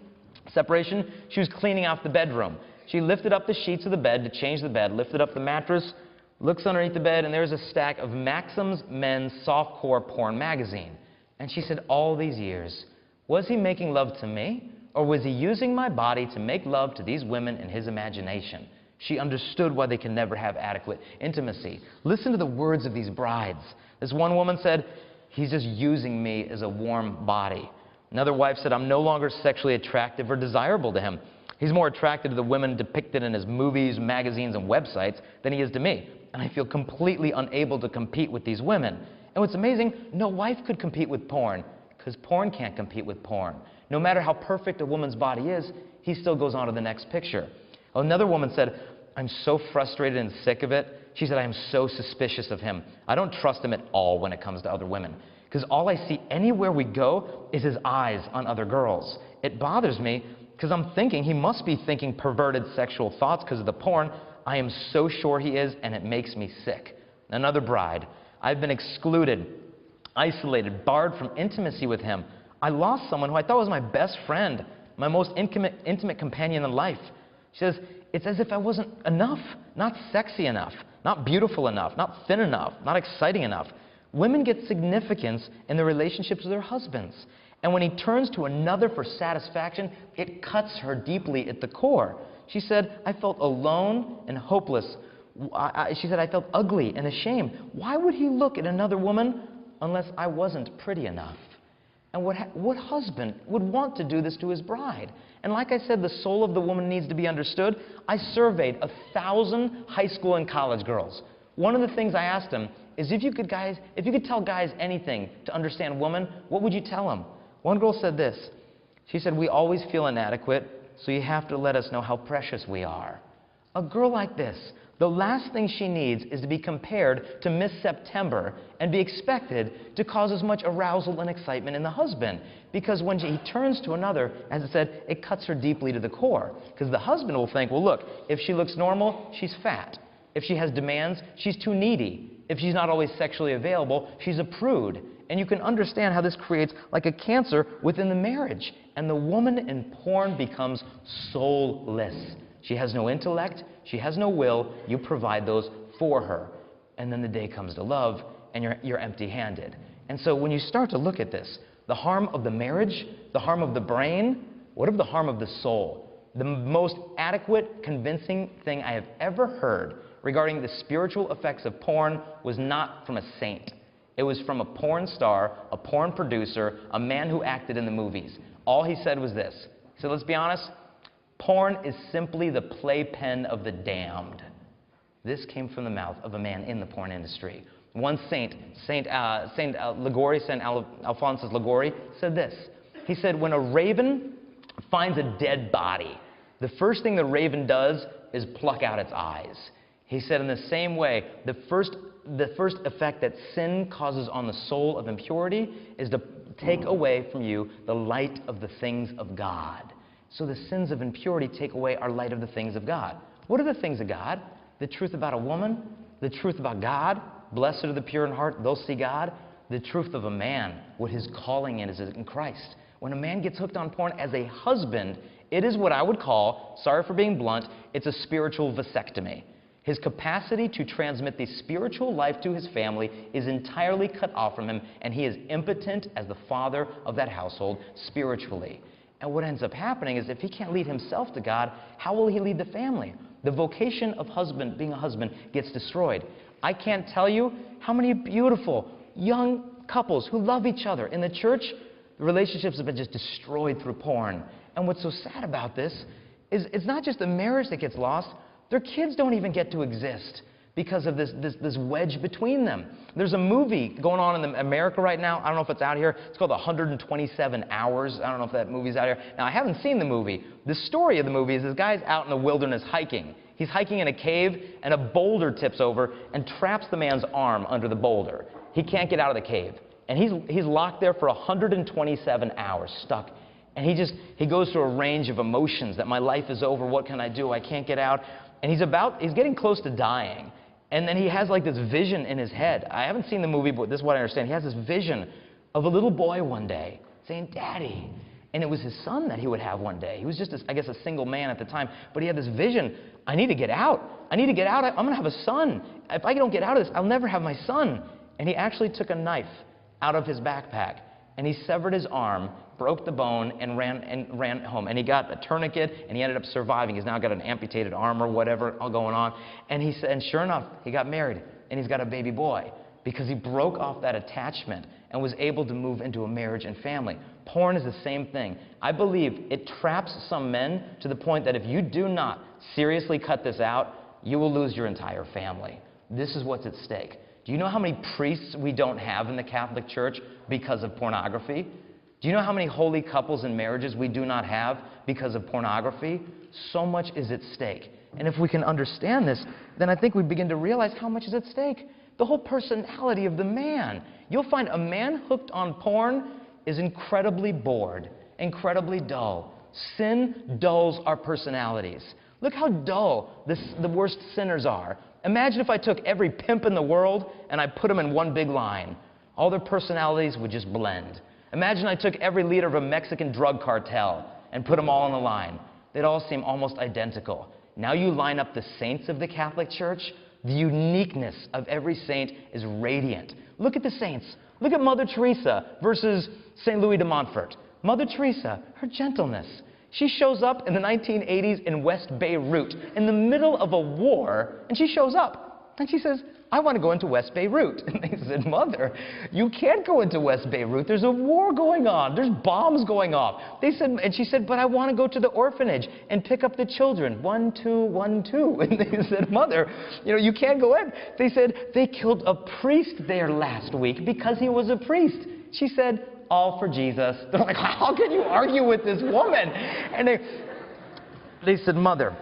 she was cleaning off the bedroom. She lifted up the sheets of the bed to change the bed, lifted up the mattress, looks underneath the bed, and there's a stack of Maxim's Men's Softcore Porn magazine. And she said, all these years, was he making love to me, or was he using my body to make love to these women in his imagination? She understood why they can never have adequate intimacy. Listen to the words of these brides. This one woman said, he's just using me as a warm body. Another wife said, I'm no longer sexually attractive or desirable to him. He's more attracted to the women depicted in his movies, magazines, and websites than he is to me. And I feel completely unable to compete with these women. And what's amazing, no wife could compete with porn, because porn can't compete with porn. No matter how perfect a woman's body is, he still goes on to the next picture. Another woman said, I'm so frustrated and sick of it. She said, I am so suspicious of him. I don't trust him at all when it comes to other women, because all I see anywhere we go is his eyes on other girls. It bothers me because I'm thinking he must be thinking perverted sexual thoughts because of the porn. I am so sure he is, and it makes me sick. Another bride, I've been excluded, isolated, barred from intimacy with him. I lost someone who I thought was my best friend, my most intimate companion in life. She says, it's as if I wasn't enough, not sexy enough, not beautiful enough, not thin enough, not exciting enough. Women get significance in their relationships with their husbands. And when he turns to another for satisfaction, it cuts her deeply at the core. She said, I felt alone and hopeless. She said, I felt ugly and ashamed. Why would he look at another woman unless I wasn't pretty enough? And what husband would want to do this to his bride? And like I said, the soul of the woman needs to be understood. I surveyed 1,000 high school and college girls. One of the things I asked them is if you could tell guys anything to understand women, what would you tell them? One girl said this. She said, we always feel inadequate, so you have to let us know how precious we are. A girl like this, the last thing she needs is to be compared to Miss September and be expected to cause as much arousal and excitement in the husband. Because when he turns to another, as I said, it cuts her deeply to the core. Because the husband will think, well, look, if she looks normal, she's fat. If she has demands, she's too needy. If she's not always sexually available, she's a prude. And you can understand how this creates like a cancer within the marriage. And the woman in porn becomes soulless. She has no intellect. She has no will. You provide those for her. And then the day comes to love, and you're empty-handed. And so when you start to look at this, the harm of the marriage, the harm of the brain, what of the harm of the soul? The most adequate, convincing thing I have ever heard regarding the spiritual effects of porn was not from a saint. It was from a porn star, a porn producer, a man who acted in the movies. All he said was this. He said, let's be honest, porn is simply the playpen of the damned. This came from the mouth of a man in the porn industry. One saint, Saint Alphonsus Liguori, said this. He said, when a raven finds a dead body, the first thing the raven does is pluck out its eyes. He said, in the same way, the first effect that sin causes on the soul of impurity is to take away from you the light of the things of God. So the sins of impurity take away our light of the things of God. What are the things of God? The truth about a woman, the truth about God. Blessed are the pure in heart, they'll see God. The truth of a man, what his calling is in Christ. When a man gets hooked on porn as a husband, it is what I would call, sorry for being blunt, it's a spiritual vasectomy. His capacity to transmit the spiritual life to his family is entirely cut off from him, and he is impotent as the father of that household spiritually. And what ends up happening is if he can't lead himself to God, how will he lead the family? The vocation of husband, being a husband, gets destroyed. I can't tell you how many beautiful young couples who love each other in the church, the relationships have been just destroyed through porn. And what's so sad about this is it's not just the marriage that gets lost. Their kids don't even get to exist because of this wedge between them. There's a movie going on in America right now. I don't know if it's out here. It's called 127 Hours. I don't know if that movie's out here. Now, I haven't seen the movie. The story of the movie is this guy's out in the wilderness hiking. He's hiking in a cave, and a boulder tips over and traps the man's arm under the boulder. He can't get out of the cave. And he's locked there for 127 hours, stuck. And he goes through a range of emotions that my life is over, what can I do, I can't get out. And he's getting close to dying. And then he has like this vision in his head. I haven't seen the movie, but this is what I understand. He has this vision of a little boy one day saying, Daddy. And it was his son that he would have one day. He was just, I guess, a single man at the time. But he had this vision, I need to get out. I need to get out. I'm going to have a son. If I don't get out of this, I'll never have my son. And he actually took a knife out of his backpack. And he severed his arm, broke the bone, and ran home. And he got a tourniquet, and he ended up surviving. He's now got an amputated arm or whatever all going on. And he said, and sure enough, he got married, and he's got a baby boy because he broke off that attachment and was able to move into a marriage and family. Porn is the same thing. I believe it traps some men to the point that if you do not seriously cut this out, you will lose your entire family. This is what's at stake. Do you know how many priests we don't have in the Catholic Church because of pornography? Do you know how many holy couples and marriages we do not have because of pornography? So much is at stake. And if we can understand this, then I think we begin to realize how much is at stake. The whole personality of the man. You'll find a man hooked on porn is incredibly bored, incredibly dull. Sin dulls our personalities. Look how dull the worst sinners are. Imagine if I took every pimp in the world and I put them in one big line. All their personalities would just blend. Imagine I took every leader of a Mexican drug cartel and put them all on the line. They'd all seem almost identical. Now you line up the saints of the Catholic Church, the uniqueness of every saint is radiant. Look at the saints. Look at Mother Teresa versus St. Louis de Montfort. Mother Teresa, her gentleness. She shows up in the 1980s in West Beirut, in the middle of a war, and she shows up. And she says, I want to go into West Beirut. And they said, Mother, you can't go into West Beirut. There's a war going on. There's bombs going off. They said, and she said, but I want to go to the orphanage and pick up the children. 1, 2, 1, 2. And they said, Mother, you can't go in. They said, they killed a priest there last week because he was a priest. She said, all for Jesus. They're like, how can you argue with this woman? And they said, Mother,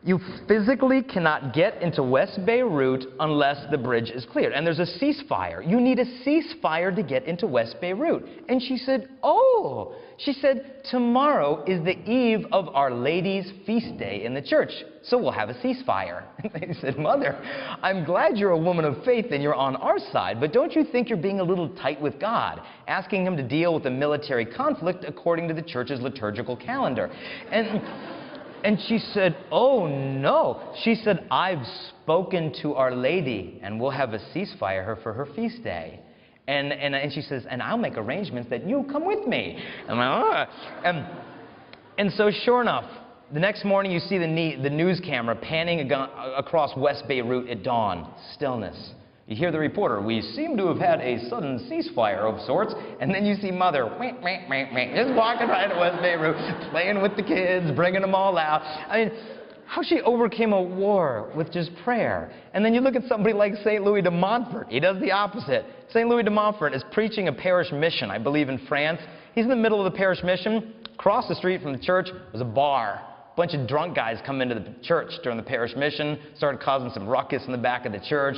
You physically cannot get into West Beirut unless the bridge is cleared. And there's a ceasefire. You need a ceasefire to get into West Beirut. And she said, oh. She said, tomorrow is the eve of Our Lady's feast day in the church, so we'll have a ceasefire. And they said, Mother, I'm glad you're a woman of faith and you're on our side, but don't you think you're being a little tight with God, asking him to deal with a military conflict according to the church's liturgical calendar? And she said, oh, no. She said, I've spoken to Our Lady, and we'll have a ceasefire for her feast day. And she says, and I'll make arrangements that you come with me. And I'm like, and so sure enough, the next morning you see the news camera panning across West Beirut at dawn. Stillness. You hear the reporter, we seem to have had a sudden ceasefire of sorts, and then you see Mother, just walking right to West Beirut, playing with the kids, bringing them all out. I mean, how she overcame a war with just prayer. And then you look at somebody like St. Louis de Montfort. He does the opposite. St. Louis de Montfort is preaching a parish mission, I believe, in France. He's in the middle of the parish mission. Across the street from the church was a bar. A bunch of drunk guys come into the church during the parish mission, started causing some ruckus in the back of the church.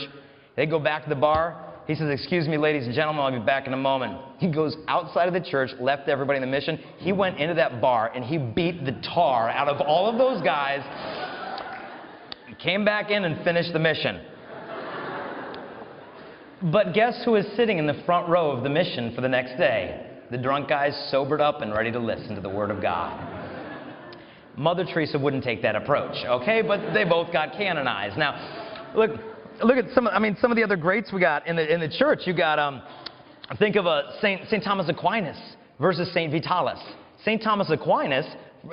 They go back to the bar. He says, excuse me, ladies and gentlemen, I'll be back in a moment. He goes outside of the church, left everybody in the mission. He went into that bar, and he beat the tar out of all of those guys. Came back in and finished the mission. But guess who is sitting in the front row of the mission for the next day? The drunk guys sobered up and ready to listen to the Word of God. Mother Teresa wouldn't take that approach, okay? But they both got canonized. Now, look at some of the other greats we got in the church. You got, think of St. Thomas Aquinas versus St. Vitalis. St. Thomas Aquinas,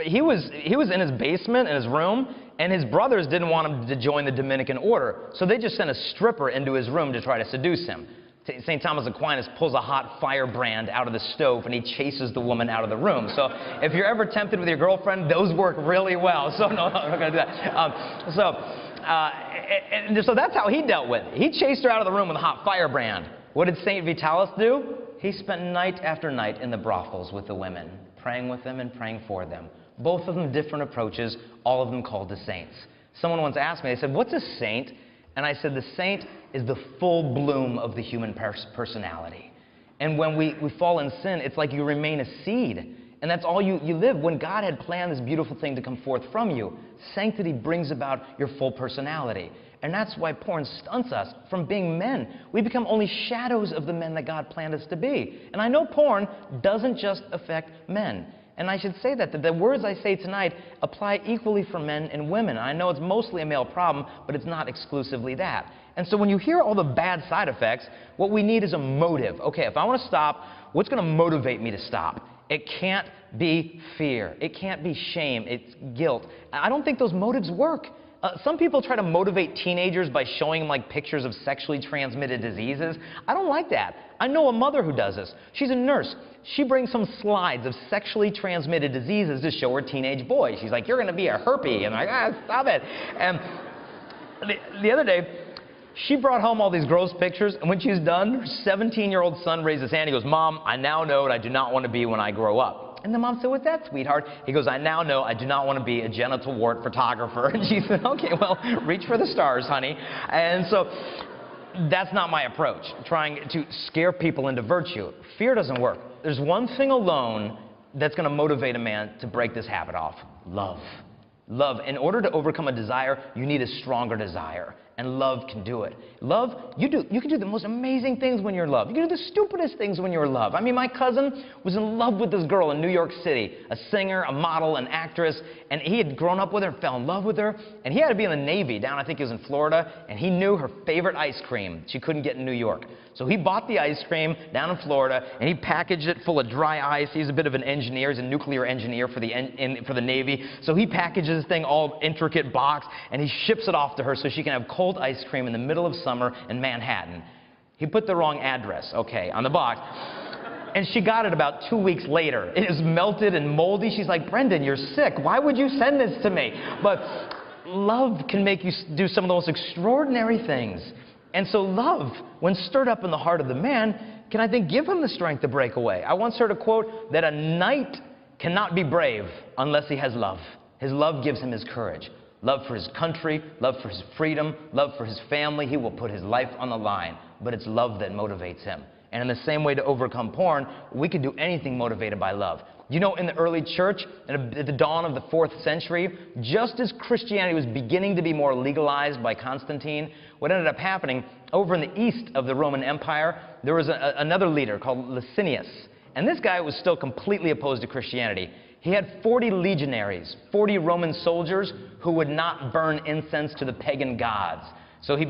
he was in his basement, in his room, and his brothers didn't want him to join the Dominican order, so they just sent a stripper into his room to try to seduce him. St. Thomas Aquinas pulls a hot firebrand out of the stove, and he chases the woman out of the room. So if you're ever tempted with your girlfriend, those work really well. So no, I'm not going to do that. So that's how he dealt with it. He chased her out of the room with a hot firebrand. What did St. Vitalis do? He spent night after night in the brothels with the women, praying with them and praying for them. Both of them different approaches, all of them called the saints. Someone once asked me, they said, what's a saint? And I said, the saint is the full bloom of the human personality. And when we fall in sin, it's like you remain a seed. And that's all you live. When God had planned this beautiful thing to come forth from you, sanctity brings about your full personality. And that's why porn stunts us from being men. We become only shadows of the men that God planned us to be. And I know porn doesn't just affect men. And I should say that the words I say tonight apply equally for men and women. I know it's mostly a male problem, but it's not exclusively that. And so when you hear all the bad side effects, what we need is a motive. Okay, if I want to stop, what's going to motivate me to stop? It can't be fear. It can't be shame. It's guilt. I don't think those motives work. Some people try to motivate teenagers by showing them like pictures of sexually transmitted diseases. I don't like that. I know a mother who does this. She's a nurse. She brings some slides of sexually transmitted diseases to show her teenage boys. She's like, you're going to be a herpy. And I'm like, stop it. And the other day, she brought home all these gross pictures, and when she's done, her 17-year-old son raised his hand. He goes, Mom, I now know what I do not want to be when I grow up. And the mom said, what's that, sweetheart? He goes, I now know I do not want to be a genital wart photographer. And she said, okay, well, reach for the stars, honey. And so that's not my approach, trying to scare people into virtue. Fear doesn't work. There's one thing alone that's going to motivate a man to break this habit off: love. Love. In order to overcome a desire, you need a stronger desire. And love can do it. Love, you can do the most amazing things when you're in love. You can do the stupidest things when you're in love. I mean, my cousin was in love with this girl in New York City, a singer, a model, an actress, and he had grown up with her, fell in love with her, and he had to be in the Navy down, I think he was in Florida, and he knew her favorite ice cream she couldn't get in New York. So he bought the ice cream down in Florida, and he packaged it full of dry ice. He's a bit of an engineer. He's a nuclear engineer for the Navy. So he packages this thing all intricate box, and he ships it off to her so she can have cold ice cream in the middle of summer in Manhattan. He put the wrong address, okay, on the box. And she got it about 2 weeks later. It is melted and moldy. She's like, Brendan, you're sick. Why would you send this to me? But love can make you do some of the most extraordinary things. And so love, when stirred up in the heart of the man, can, I think, give him the strength to break away. I once heard a quote that a knight cannot be brave unless he has love. His love gives him his courage. Love for his country, love for his freedom, love for his family. He will put his life on the line, but it's love that motivates him. And in the same way to overcome porn, we could do anything motivated by love. You know, in the early church, at the dawn of the 4th century, just as Christianity was beginning to be more legalized by Constantine, what ended up happening, over in the east of the Roman Empire, there was another leader called Licinius. And this guy was still completely opposed to Christianity. He had 40 legionaries, 40 Roman soldiers who would not burn incense to the pagan gods. So he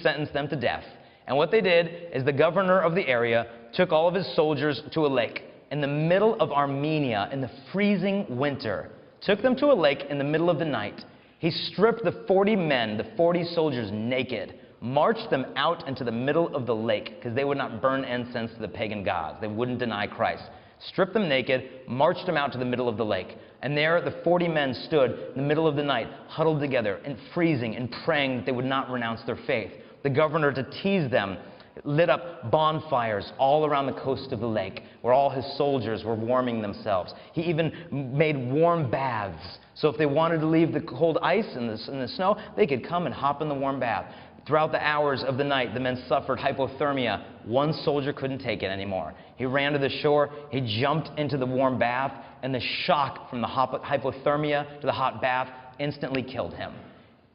sentenced them to death. And what they did is the governor of the area took all of his soldiers to a lake in the middle of Armenia in the freezing winter, took them to a lake in the middle of the night. He stripped the 40 men, the 40 soldiers, naked, marched them out into the middle of the lake because they would not burn incense to the pagan gods. They wouldn't deny Christ. Stripped them naked, marched them out to the middle of the lake. And there the 40 men stood in the middle of the night, huddled together and freezing and praying that they would not renounce their faith. The governor, to tease them, lit up bonfires all around the coast of the lake where all his soldiers were warming themselves. He even made warm baths. So if they wanted to leave the cold ice and the snow, they could come and hop in the warm bath. Throughout the hours of the night, the men suffered hypothermia. One soldier couldn't take it anymore. He ran to the shore, he jumped into the warm bath, and the shock from the hypothermia to the hot bath instantly killed him.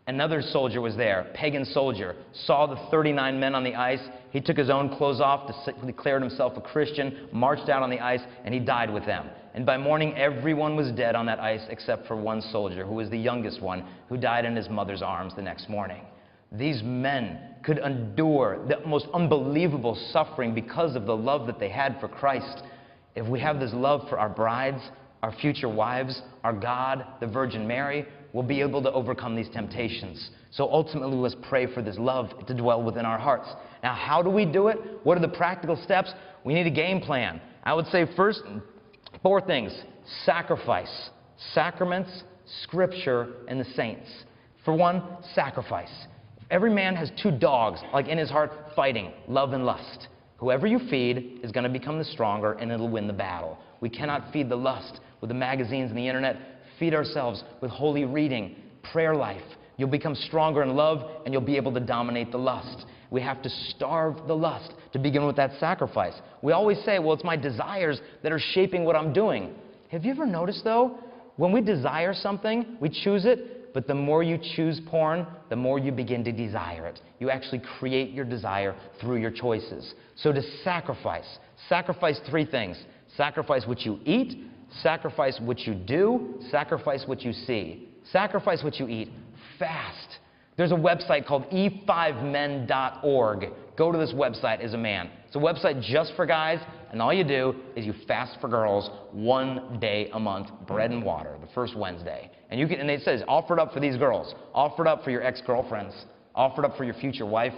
Another soldier was there, pagan soldier, saw the 39 men on the ice. He took his own clothes off, declared himself a Christian, marched out on the ice, and he died with them. And by morning, everyone was dead on that ice except for one soldier, who was the youngest one, who died in his mother's arms the next morning. These men could endure the most unbelievable suffering because of the love that they had for Christ. If we have this love for our brides, our future wives, our God, the Virgin Mary, we'll be able to overcome these temptations. So ultimately, let's pray for this love to dwell within our hearts. Now, how do we do it? What are the practical steps? We need a game plan. I would say first, 4 things: sacrifice, sacraments, Scripture, and the saints. For one, sacrifice. Every man has 2 dogs, like in his heart, fighting, love and lust. Whoever you feed is going to become the stronger, and it'll win the battle. We cannot feed the lust with the magazines and the internet. Feed ourselves with holy reading, prayer life. You'll become stronger in love, and you'll be able to dominate the lust. We have to starve the lust to begin with that sacrifice. We always say, well, it's my desires that are shaping what I'm doing. Have you ever noticed, though, when we desire something, we choose it, but the more you choose porn, the more you begin to desire it. You actually create your desire through your choices. So to sacrifice 3 things. Sacrifice what you eat, sacrifice what you do, sacrifice what you see. Sacrifice what you eat. Fast. There's a website called e5men.org. Go to this website as a man. It's a website just for guys, and all you do is you fast for girls 1 day a month, bread and water, the first Wednesday. And it says, offered up for these girls, offered up for your ex-girlfriends, offered up for your future wife,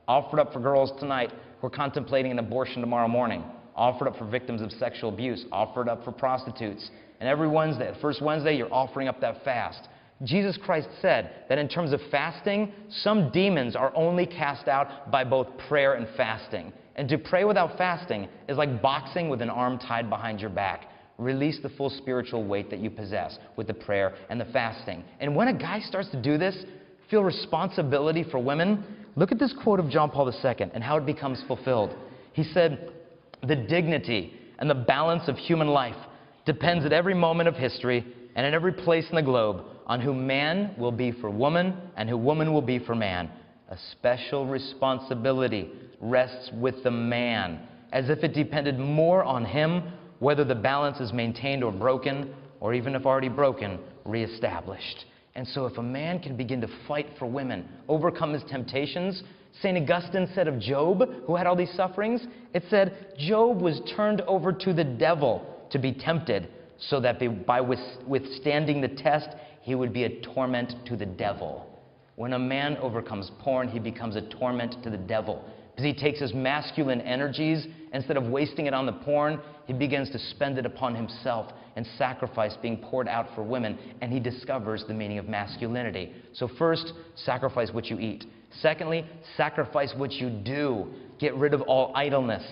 offered up for girls tonight who are contemplating an abortion tomorrow morning, offered up for victims of sexual abuse, offered up for prostitutes. And every Wednesday, the first Wednesday, you're offering up that fast. Jesus Christ said that in terms of fasting, some demons are only cast out by both prayer and fasting. And to pray without fasting is like boxing with an arm tied behind your back. Release the full spiritual weight that you possess with the prayer and the fasting. And when a guy starts to do this, feel responsibility for women, look at this quote of John Paul II and how it becomes fulfilled. He said, "The dignity and the balance of human life depends at every moment of history and in every place in the globe on who man will be for woman and who woman will be for man. A special responsibility rests with the man, as if it depended more on him whether the balance is maintained or broken, or even if already broken, reestablished." And so if a man can begin to fight for women, overcome his temptations, St. Augustine said of Job, who had all these sufferings, it said, Job was turned over to the devil to be tempted, so that by withstanding the test, he would be a torment to the devil. When a man overcomes porn, he becomes a torment to the devil. Because he takes his masculine energies, instead of wasting it on the porn, he begins to spend it upon himself and sacrifice being poured out for women, and he discovers the meaning of masculinity. So first, sacrifice what you eat. Secondly, sacrifice what you do. Get rid of all idleness.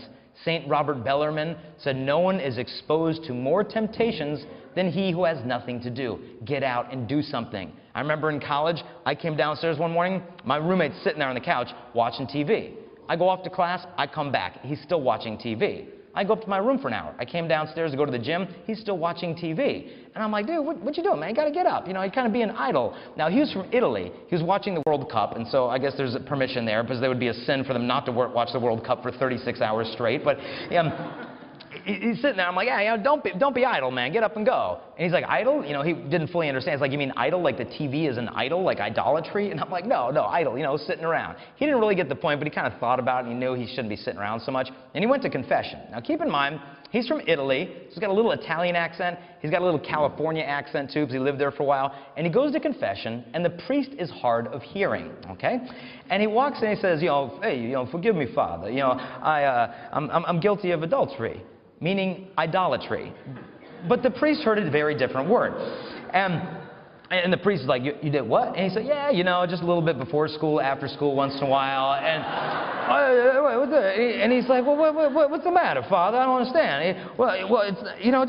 St. Robert Bellarmine said, no one is exposed to more temptations than he who has nothing to do. Get out and do something. I remember in college, I came downstairs one morning, my roommate's sitting there on the couch watching TV. I go off to class, I come back, he's still watching TV. I go up to my room for an hour. I came downstairs to go to the gym. He's still watching TV. And I'm like, dude, what you doing, man? You got to get up. You know, you kind of being idle. Now, he was from Italy. He was watching the World Cup. And so I guess there's a permission there because there would be a sin for them not to watch the World Cup for 36 hours straight. But he's sitting there. I'm like, yeah, don't be idle, man. Get up and go. And he's like, idle? You know, he didn't fully understand. It's like, you mean idle, like the TV is an idol, like idolatry? And I'm like, no, idle, you know, sitting around. He didn't really get the point, but he kind of thought about it, and he knew he shouldn't be sitting around so much. And he went to confession. Now, keep in mind, he's from Italy. So he's got a little Italian accent. He's got a little California accent, too, because he lived there for a while. And he goes to confession, and the priest is hard of hearing, okay? And he walks in and he says, hey, forgive me, Father. I'm guilty of adultery, meaning idolatry. But the priest heard a very different word. And the priest is like, you did what? And he said, yeah, just a little bit before school, after school, once in a while. And he's like, well, what's the matter, Father? I don't understand. Well, it's,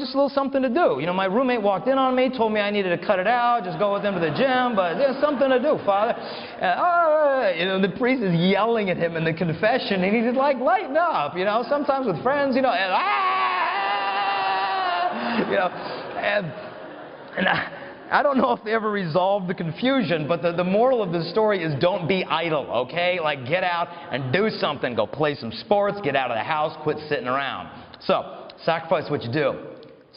just a little something to do. My roommate walked in on me, told me I needed to cut it out, just go with him to the gym, but there's something to do, Father. The priest is yelling at him in the confession, and he's like, lighten up, sometimes with friends, and I don't know if they ever resolved the confusion, but the moral of the story is don't be idle, okay? Like, get out and do something. Go play some sports, get out of the house, quit sitting around. So, sacrifice what you do.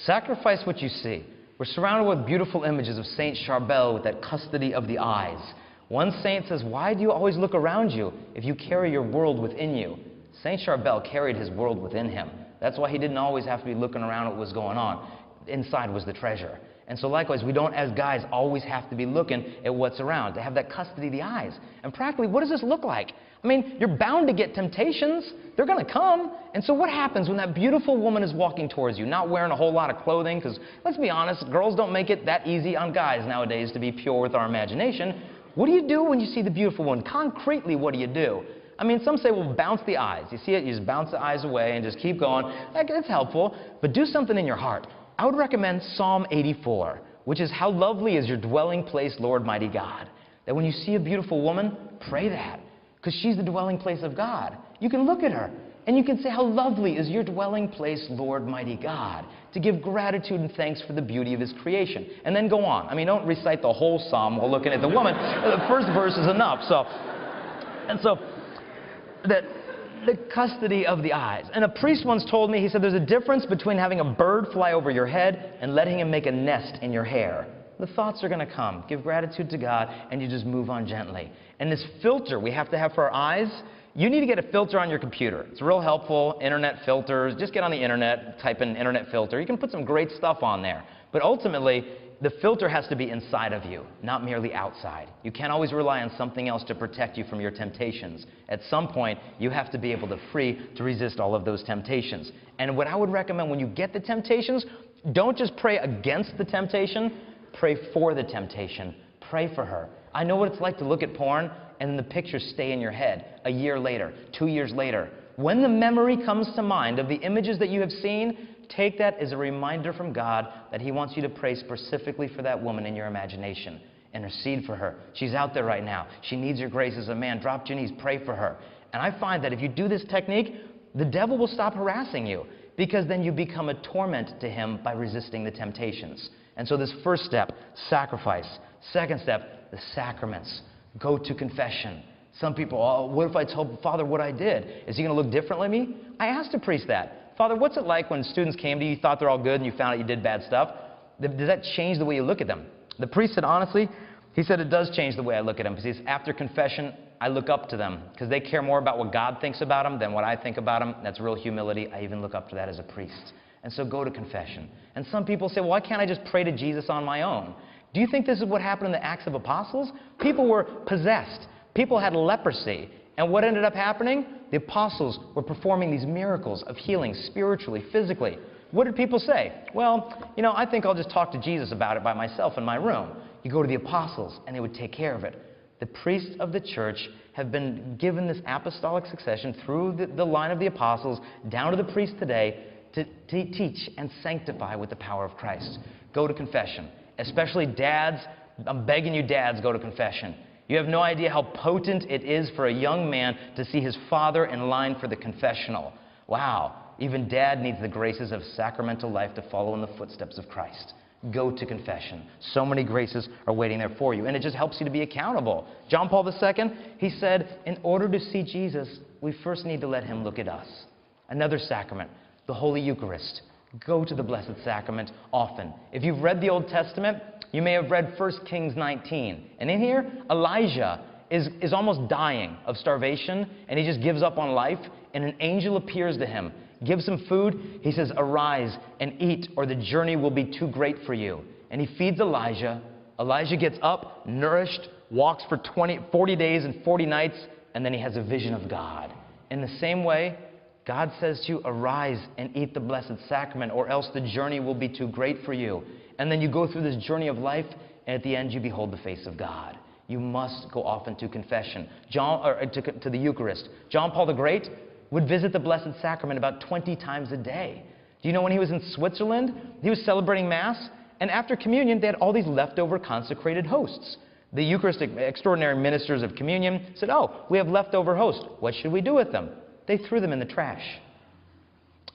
Sacrifice what you see. We're surrounded with beautiful images of Saint Charbel with that custody of the eyes. One saint says, why do you always look around you if you carry your world within you? Saint Charbel carried his world within him. That's why he didn't always have to be looking around at what was going on. Inside was the treasure. And so likewise, we don't, as guys, always have to be looking at what's around, to have that custody of the eyes. And practically, what does this look like? I mean, you're bound to get temptations. They're going to come. And so what happens when that beautiful woman is walking towards you, not wearing a whole lot of clothing? Because let's be honest, girls don't make it that easy on guys nowadays to be pure with our imagination. What do you do when you see the beautiful one? Concretely, what do you do? I mean, some say, well, bounce the eyes. You see it, you just bounce the eyes away and just keep going. It's helpful. But do something in your heart. I would recommend Psalm 84, which is, how lovely is your dwelling place, Lord mighty God. That when you see a beautiful woman, pray that, because she's the dwelling place of God. You can look at her, and you can say, how lovely is your dwelling place, Lord mighty God, to give gratitude and thanks for the beauty of his creation. And then go on. I mean, don't recite the whole psalm while looking at the woman. The first verse is enough. So the custody of the eyes. And a priest once told me, he said, there's a difference between having a bird fly over your head and letting him make a nest in your hair. The thoughts are going to come. Give gratitude to God, and you just move on gently. And this filter we have to have for our eyes, you need to get a filter on your computer. It's real helpful, internet filters. Just get on the internet, type in internet filter. You can put some great stuff on there. But ultimately, the filter has to be inside of you, not merely outside. You can't always rely on something else to protect you from your temptations. At some point, you have to be able to resist all of those temptations. And what I would recommend when you get the temptations, don't just pray against the temptation, pray for the temptation. Pray for her. I know what it's like to look at porn and the pictures stay in your head a year later, 2 years later. When the memory comes to mind of the images that you have seen, take that as a reminder from God that he wants you to pray specifically for that woman in your imagination. Intercede for her. She's out there right now. She needs your grace as a man. Drop to your knees. Pray for her. And I find that if you do this technique, the devil will stop harassing you, because then you become a torment to him by resisting the temptations. And so this first step, sacrifice. Second step, the sacraments. Go to confession. Some people, oh, what if I told Father what I did? Is he going to look differently than me? I asked a priest that. Father, what's it like when students came to you, you thought they're all good, and you found out you did bad stuff? Does that change the way you look at them? The priest said, honestly, he said it does change the way I look at them. Because after confession, I look up to them, because they care more about what God thinks about them than what I think about them. That's real humility. I even look up to that as a priest. And so go to confession. And some people say, well, why can't I just pray to Jesus on my own? Do you think this is what happened in the Acts of Apostles? People were possessed. People had leprosy. And what ended up happening? The apostles were performing these miracles of healing spiritually, physically. What did people say? Well, I think I'll just talk to Jesus about it by myself in my room. You go to the apostles, and they would take care of it. The priests of the church have been given this apostolic succession through the line of the apostles down to the priests today to teach and sanctify with the power of Christ. Go to confession. Especially dads, I'm begging you dads, go to confession. You have no idea how potent it is for a young man to see his father in line for the confessional. Wow, even dad needs the graces of sacramental life to follow in the footsteps of Christ. Go to confession. So many graces are waiting there for you, and it just helps you to be accountable. John Paul II, he said, in order to see Jesus, we first need to let him look at us. Another sacrament, the Holy Eucharist. Go to the Blessed Sacrament often. If you've read the Old Testament, you may have read 1 Kings 19. And in here, Elijah is almost dying of starvation, and he just gives up on life, and an angel appears to him, gives him food. He says, arise and eat, or the journey will be too great for you. And he feeds Elijah. Elijah gets up, nourished, walks for 40 days and 40 nights, and then he has a vision of God. In the same way, God says to you, arise and eat the Blessed Sacrament, or else the journey will be too great for you. And then you go through this journey of life, and at the end you behold the face of God. You must go often to confession, to the Eucharist. John Paul the Great would visit the Blessed Sacrament about 20 times a day. Do you know when he was in Switzerland, he was celebrating Mass, and after communion, they had all these leftover consecrated hosts. The Eucharistic extraordinary ministers of communion said, oh, we have leftover hosts. What should we do with them? They threw them in the trash.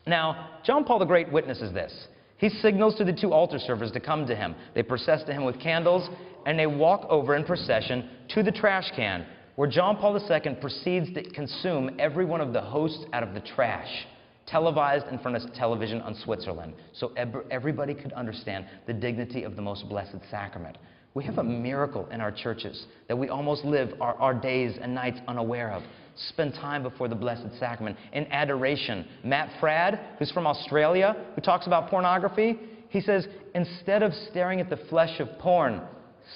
Now, John Paul the Great witnesses this. He signals to the two altar servers to come to him. They process to him with candles, and they walk over in procession to the trash can, where John Paul II proceeds to consume every one of the hosts out of the trash, televised in front of television on Switzerland, so everybody could understand the dignity of the most blessed sacrament. We have a miracle in our churches that we almost live our days and nights unaware of. Spend time before the Blessed Sacrament in adoration. Matt Fradd, who's from Australia, who talks about pornography, he says, instead of staring at the flesh of porn,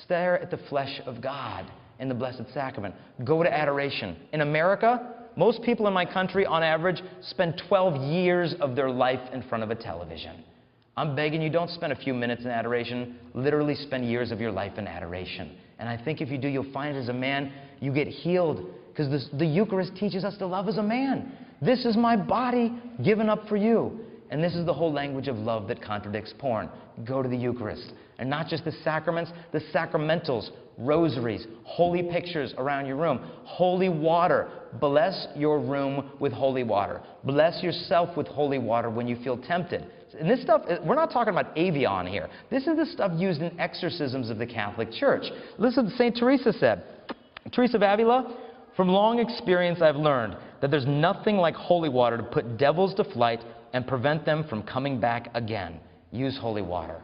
stare at the flesh of God in the Blessed Sacrament. Go to adoration. In America, most people in my country, on average, spend 12 years of their life in front of a television. I'm begging you, don't spend a few minutes in adoration. Literally spend years of your life in adoration. And I think if you do, you'll find as a man, you get healed. Because the Eucharist teaches us to love as a man. This is my body given up for you. And this is the whole language of love that contradicts porn. Go to the Eucharist. And not just the sacraments, the sacramentals, rosaries, holy pictures around your room, holy water. Bless your room with holy water. Bless yourself with holy water when you feel tempted. And this stuff, we're not talking about Avion here. This is the stuff used in exorcisms of the Catholic Church. Listen to what St. Teresa said. Teresa of Avila, from long experience I've learned that there's nothing like holy water to put devils to flight and prevent them from coming back again. Use holy water.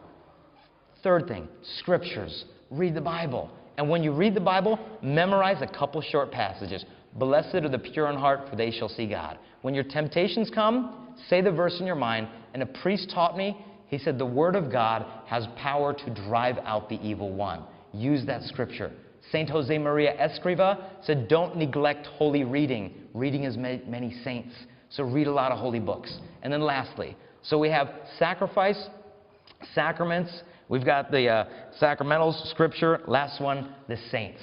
Third thing, scriptures. Read the Bible. And when you read the Bible, memorize a couple short passages. Blessed are the pure in heart, for they shall see God. When your temptations come, say the verse in your mind. And a priest taught me, he said, the Word of God has power to drive out the evil one. Use that scripture. Saint Jose Maria Escriva said, don't neglect holy reading. Reading has made many saints. So read a lot of holy books. And then lastly, so we have sacrifice, sacraments. We've got the sacramentals, scripture. Last one, the saints.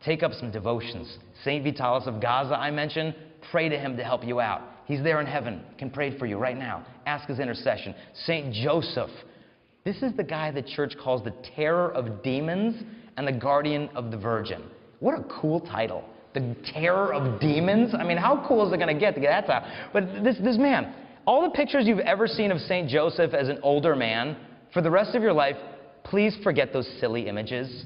Take up some devotions. Saint Vitalis of Gaza, I mentioned, pray to him to help you out. He's there in heaven, can pray for you right now. Ask his intercession. Saint Joseph. This is the guy the church calls the terror of demons and the guardian of the Virgin. What a cool title. The terror of demons? I mean, how cool is it going to get that title? But this man, all the pictures you've ever seen of Saint Joseph as an older man, for the rest of your life, please forget those silly images.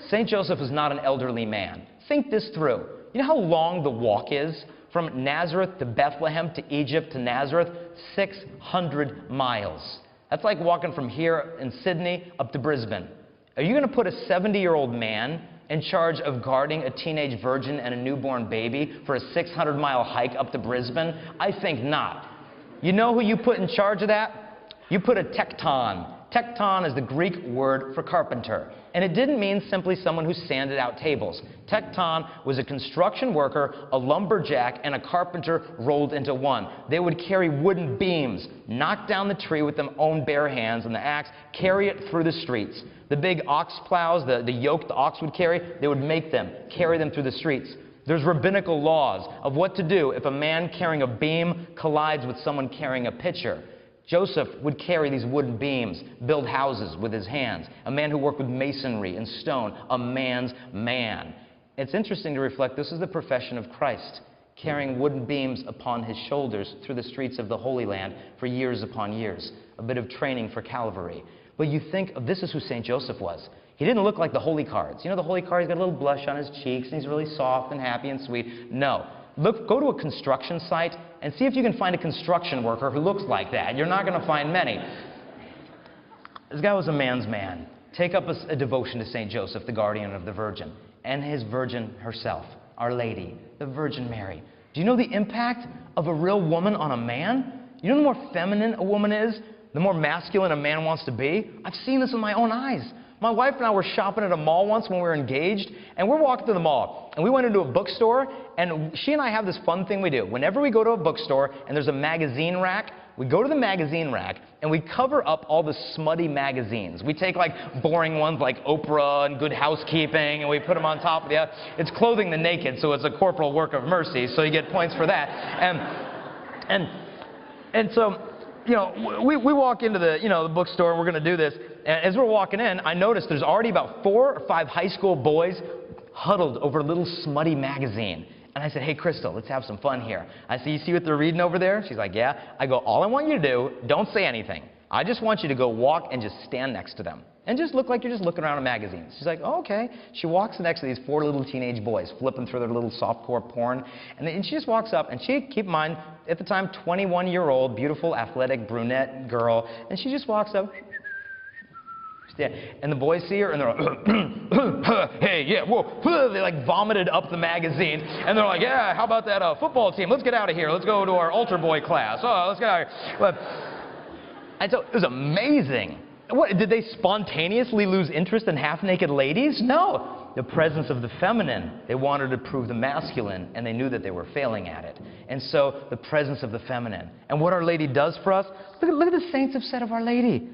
Saint Joseph was not an elderly man. Think this through. You know how long the walk is? From Nazareth to Bethlehem to Egypt to Nazareth, 600 miles. That's like walking from here in Sydney up to Brisbane. Are you going to put a 70-year-old man in charge of guarding a teenage virgin and a newborn baby for a 600-mile hike up to Brisbane? I think not. You know who you put in charge of that? You put a tecton Tekton is the Greek word for carpenter, and it didn't mean simply someone who sanded out tables. Tekton was a construction worker, a lumberjack, and a carpenter rolled into one. They would carry wooden beams, knock down the tree with their own bare hands and the axe, carry it through the streets. The big ox plows, the yoke the ox would carry, they would make them, carry them through the streets. There's rabbinical laws of what to do if a man carrying a beam collides with someone carrying a pitcher. Joseph would carry these wooden beams, build houses with his hands. A man who worked with masonry and stone, a man's man. It's interesting to reflect, this is the profession of Christ, carrying wooden beams upon his shoulders through the streets of the Holy Land for years upon years. A bit of training for Calvary. But you think, this is who St. Joseph was. He didn't look like the holy cards. You know the holy card, he's got a little blush on his cheeks, and he's really soft and happy and sweet. No. Go to a construction site and see if you can find a construction worker who looks like that. You're not going to find many. This guy was a man's man. Take up a devotion to St. Joseph, the guardian of the Virgin, and his Virgin herself, Our Lady, the Virgin Mary. Do you know the impact of a real woman on a man? You know the more feminine a woman is, the more masculine a man wants to be? I've seen this with my own eyes. My wife and I were shopping at a mall once when we were engaged, and we're walking through the mall, and we went into a bookstore, and she and I have this fun thing we do. Whenever we go to a bookstore and there's a magazine rack, we go to the magazine rack, and we cover up all the smutty magazines. We take, like, boring ones like Oprah and Good Housekeeping, and we put them on top of the other. It's clothing the naked, so it's a corporal work of mercy, so you get points for that. And so, you know, we walk into the, the bookstore, and we're going to do this. And as we're walking in, I noticed there's already about 4 or 5 high school boys huddled over a little smutty magazine. And I said, hey, Crystal, let's have some fun here. I said, you see what they're reading over there? She's like, yeah. I go, all I want you to do, don't say anything. I just want you to go walk and just stand next to them. And just look like you're just looking around at magazines. She's like, oh, okay. She walks next to these 4 little teenage boys, flipping through their little softcore porn. And she just walks up, and she, keep in mind, at the time, 21-year-old, beautiful, athletic, brunette girl. And she just walks up. And the boys see her, and they're like, hey, yeah, whoa. They like vomited up the magazine. And they're like, yeah, how about that football team? Let's get out of here. Let's go to our altar boy class. Oh, let's get out of here. But it was amazing. What, did they spontaneously lose interest in half-naked ladies? No. The presence of the feminine. They wanted to prove the masculine, and they knew that they were failing at it. And so, the presence of the feminine. And what Our Lady does for us, look at the saints have said of Our Lady.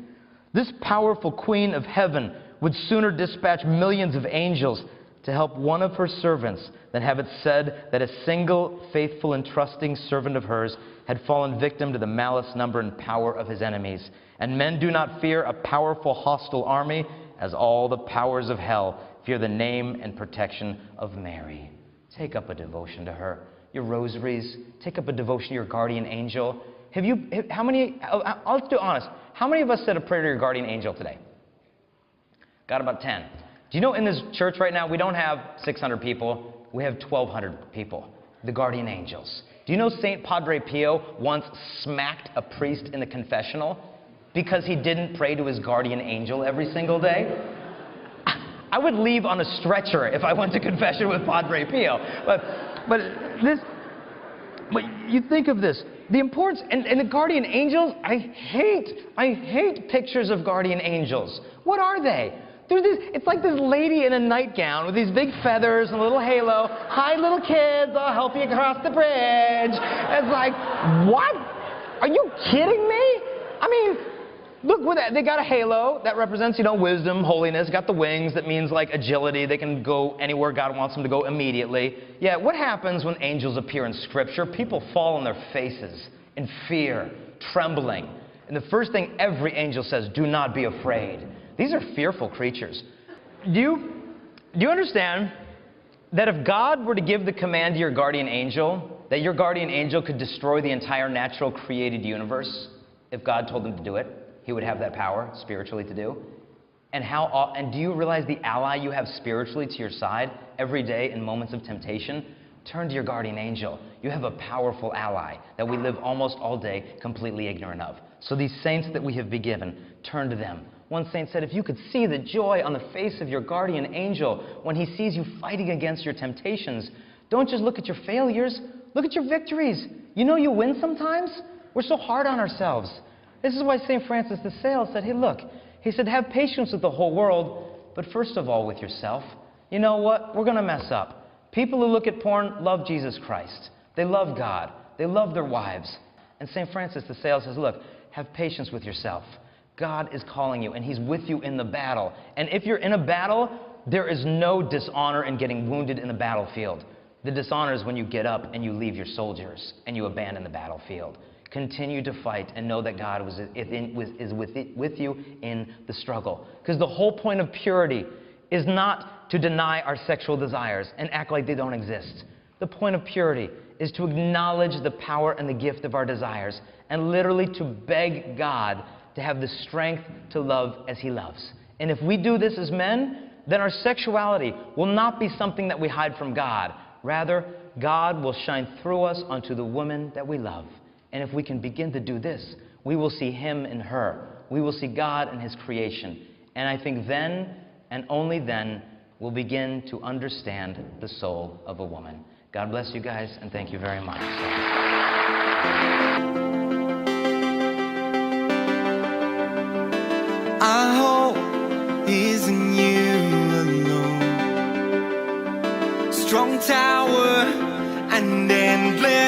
This powerful Queen of Heaven would sooner dispatch millions of angels to help one of her servants than have it said that a single faithful and trusting servant of hers had fallen victim to the malice, number, and power of his enemies. And men do not fear a powerful hostile army, as all the powers of hell fear the name and protection of Mary. Take up a devotion to her. Your rosaries. Take up a devotion to your guardian angel. How many, I'll be honest, how many of us said a prayer to your guardian angel today? Got about 10. Do you know in this church right now, we don't have 600 people, we have 1,200 people, the guardian angels. Do you know St. Padre Pio once smacked a priest in the confessional because he didn't pray to his guardian angel every single day? I would leave on a stretcher if I went to confession with Padre Pio. But you think of this. The importance, and the guardian angels, I hate pictures of guardian angels. What are they? It's like this lady in a nightgown with these big feathers and a little halo. Hi, little kids, I'll help you across the bridge. It's like, what? Are you kidding me? I mean, look, they got a halo that represents, wisdom, holiness. Got the wings that means like agility. They can go anywhere God wants them to go immediately. Yeah, what happens when angels appear in Scripture? People fall on their faces in fear, trembling. And the first thing every angel says, do not be afraid. These are fearful creatures. Do you understand that if God were to give the command to your guardian angel, that your guardian angel could destroy the entire natural created universe if God told him to do it? He would have that power spiritually to do. And do you realize the ally you have spiritually to your side every day in moments of temptation? Turn to your guardian angel. You have a powerful ally that we live almost all day completely ignorant of. So these saints that we have been given, turn to them. One saint said, if you could see the joy on the face of your guardian angel when he sees you fighting against your temptations, don't just look at your failures, look at your victories. You know you win sometimes? We're so hard on ourselves. This is why St. Francis de Sales said, hey, look, He said, have patience with the whole world, but first of all with yourself. You know what? We're going to mess up. People who look at porn love Jesus Christ. They love God. They love their wives. And St. Francis de Sales says, look, have patience with yourself. God is calling you, and He's with you in the battle. And if you're in a battle, there is no dishonor in getting wounded in the battlefield. The dishonor is when you get up and you leave your soldiers and you abandon the battlefield. Continue to fight and know that God is with you in the struggle. Because the whole point of purity is not to deny our sexual desires and act like they don't exist. The point of purity is to acknowledge the power and the gift of our desires and literally to beg God to have the strength to love as He loves. And if we do this as men, then our sexuality will not be something that we hide from God. Rather, God will shine through us onto the woman that we love. And if we can begin to do this, we will see Him in her. We will see God in His creation. And I think then, and only then, we'll begin to understand the soul of a woman. God bless you guys, and thank you very much. Our hope is in you alone. Strong tower and endless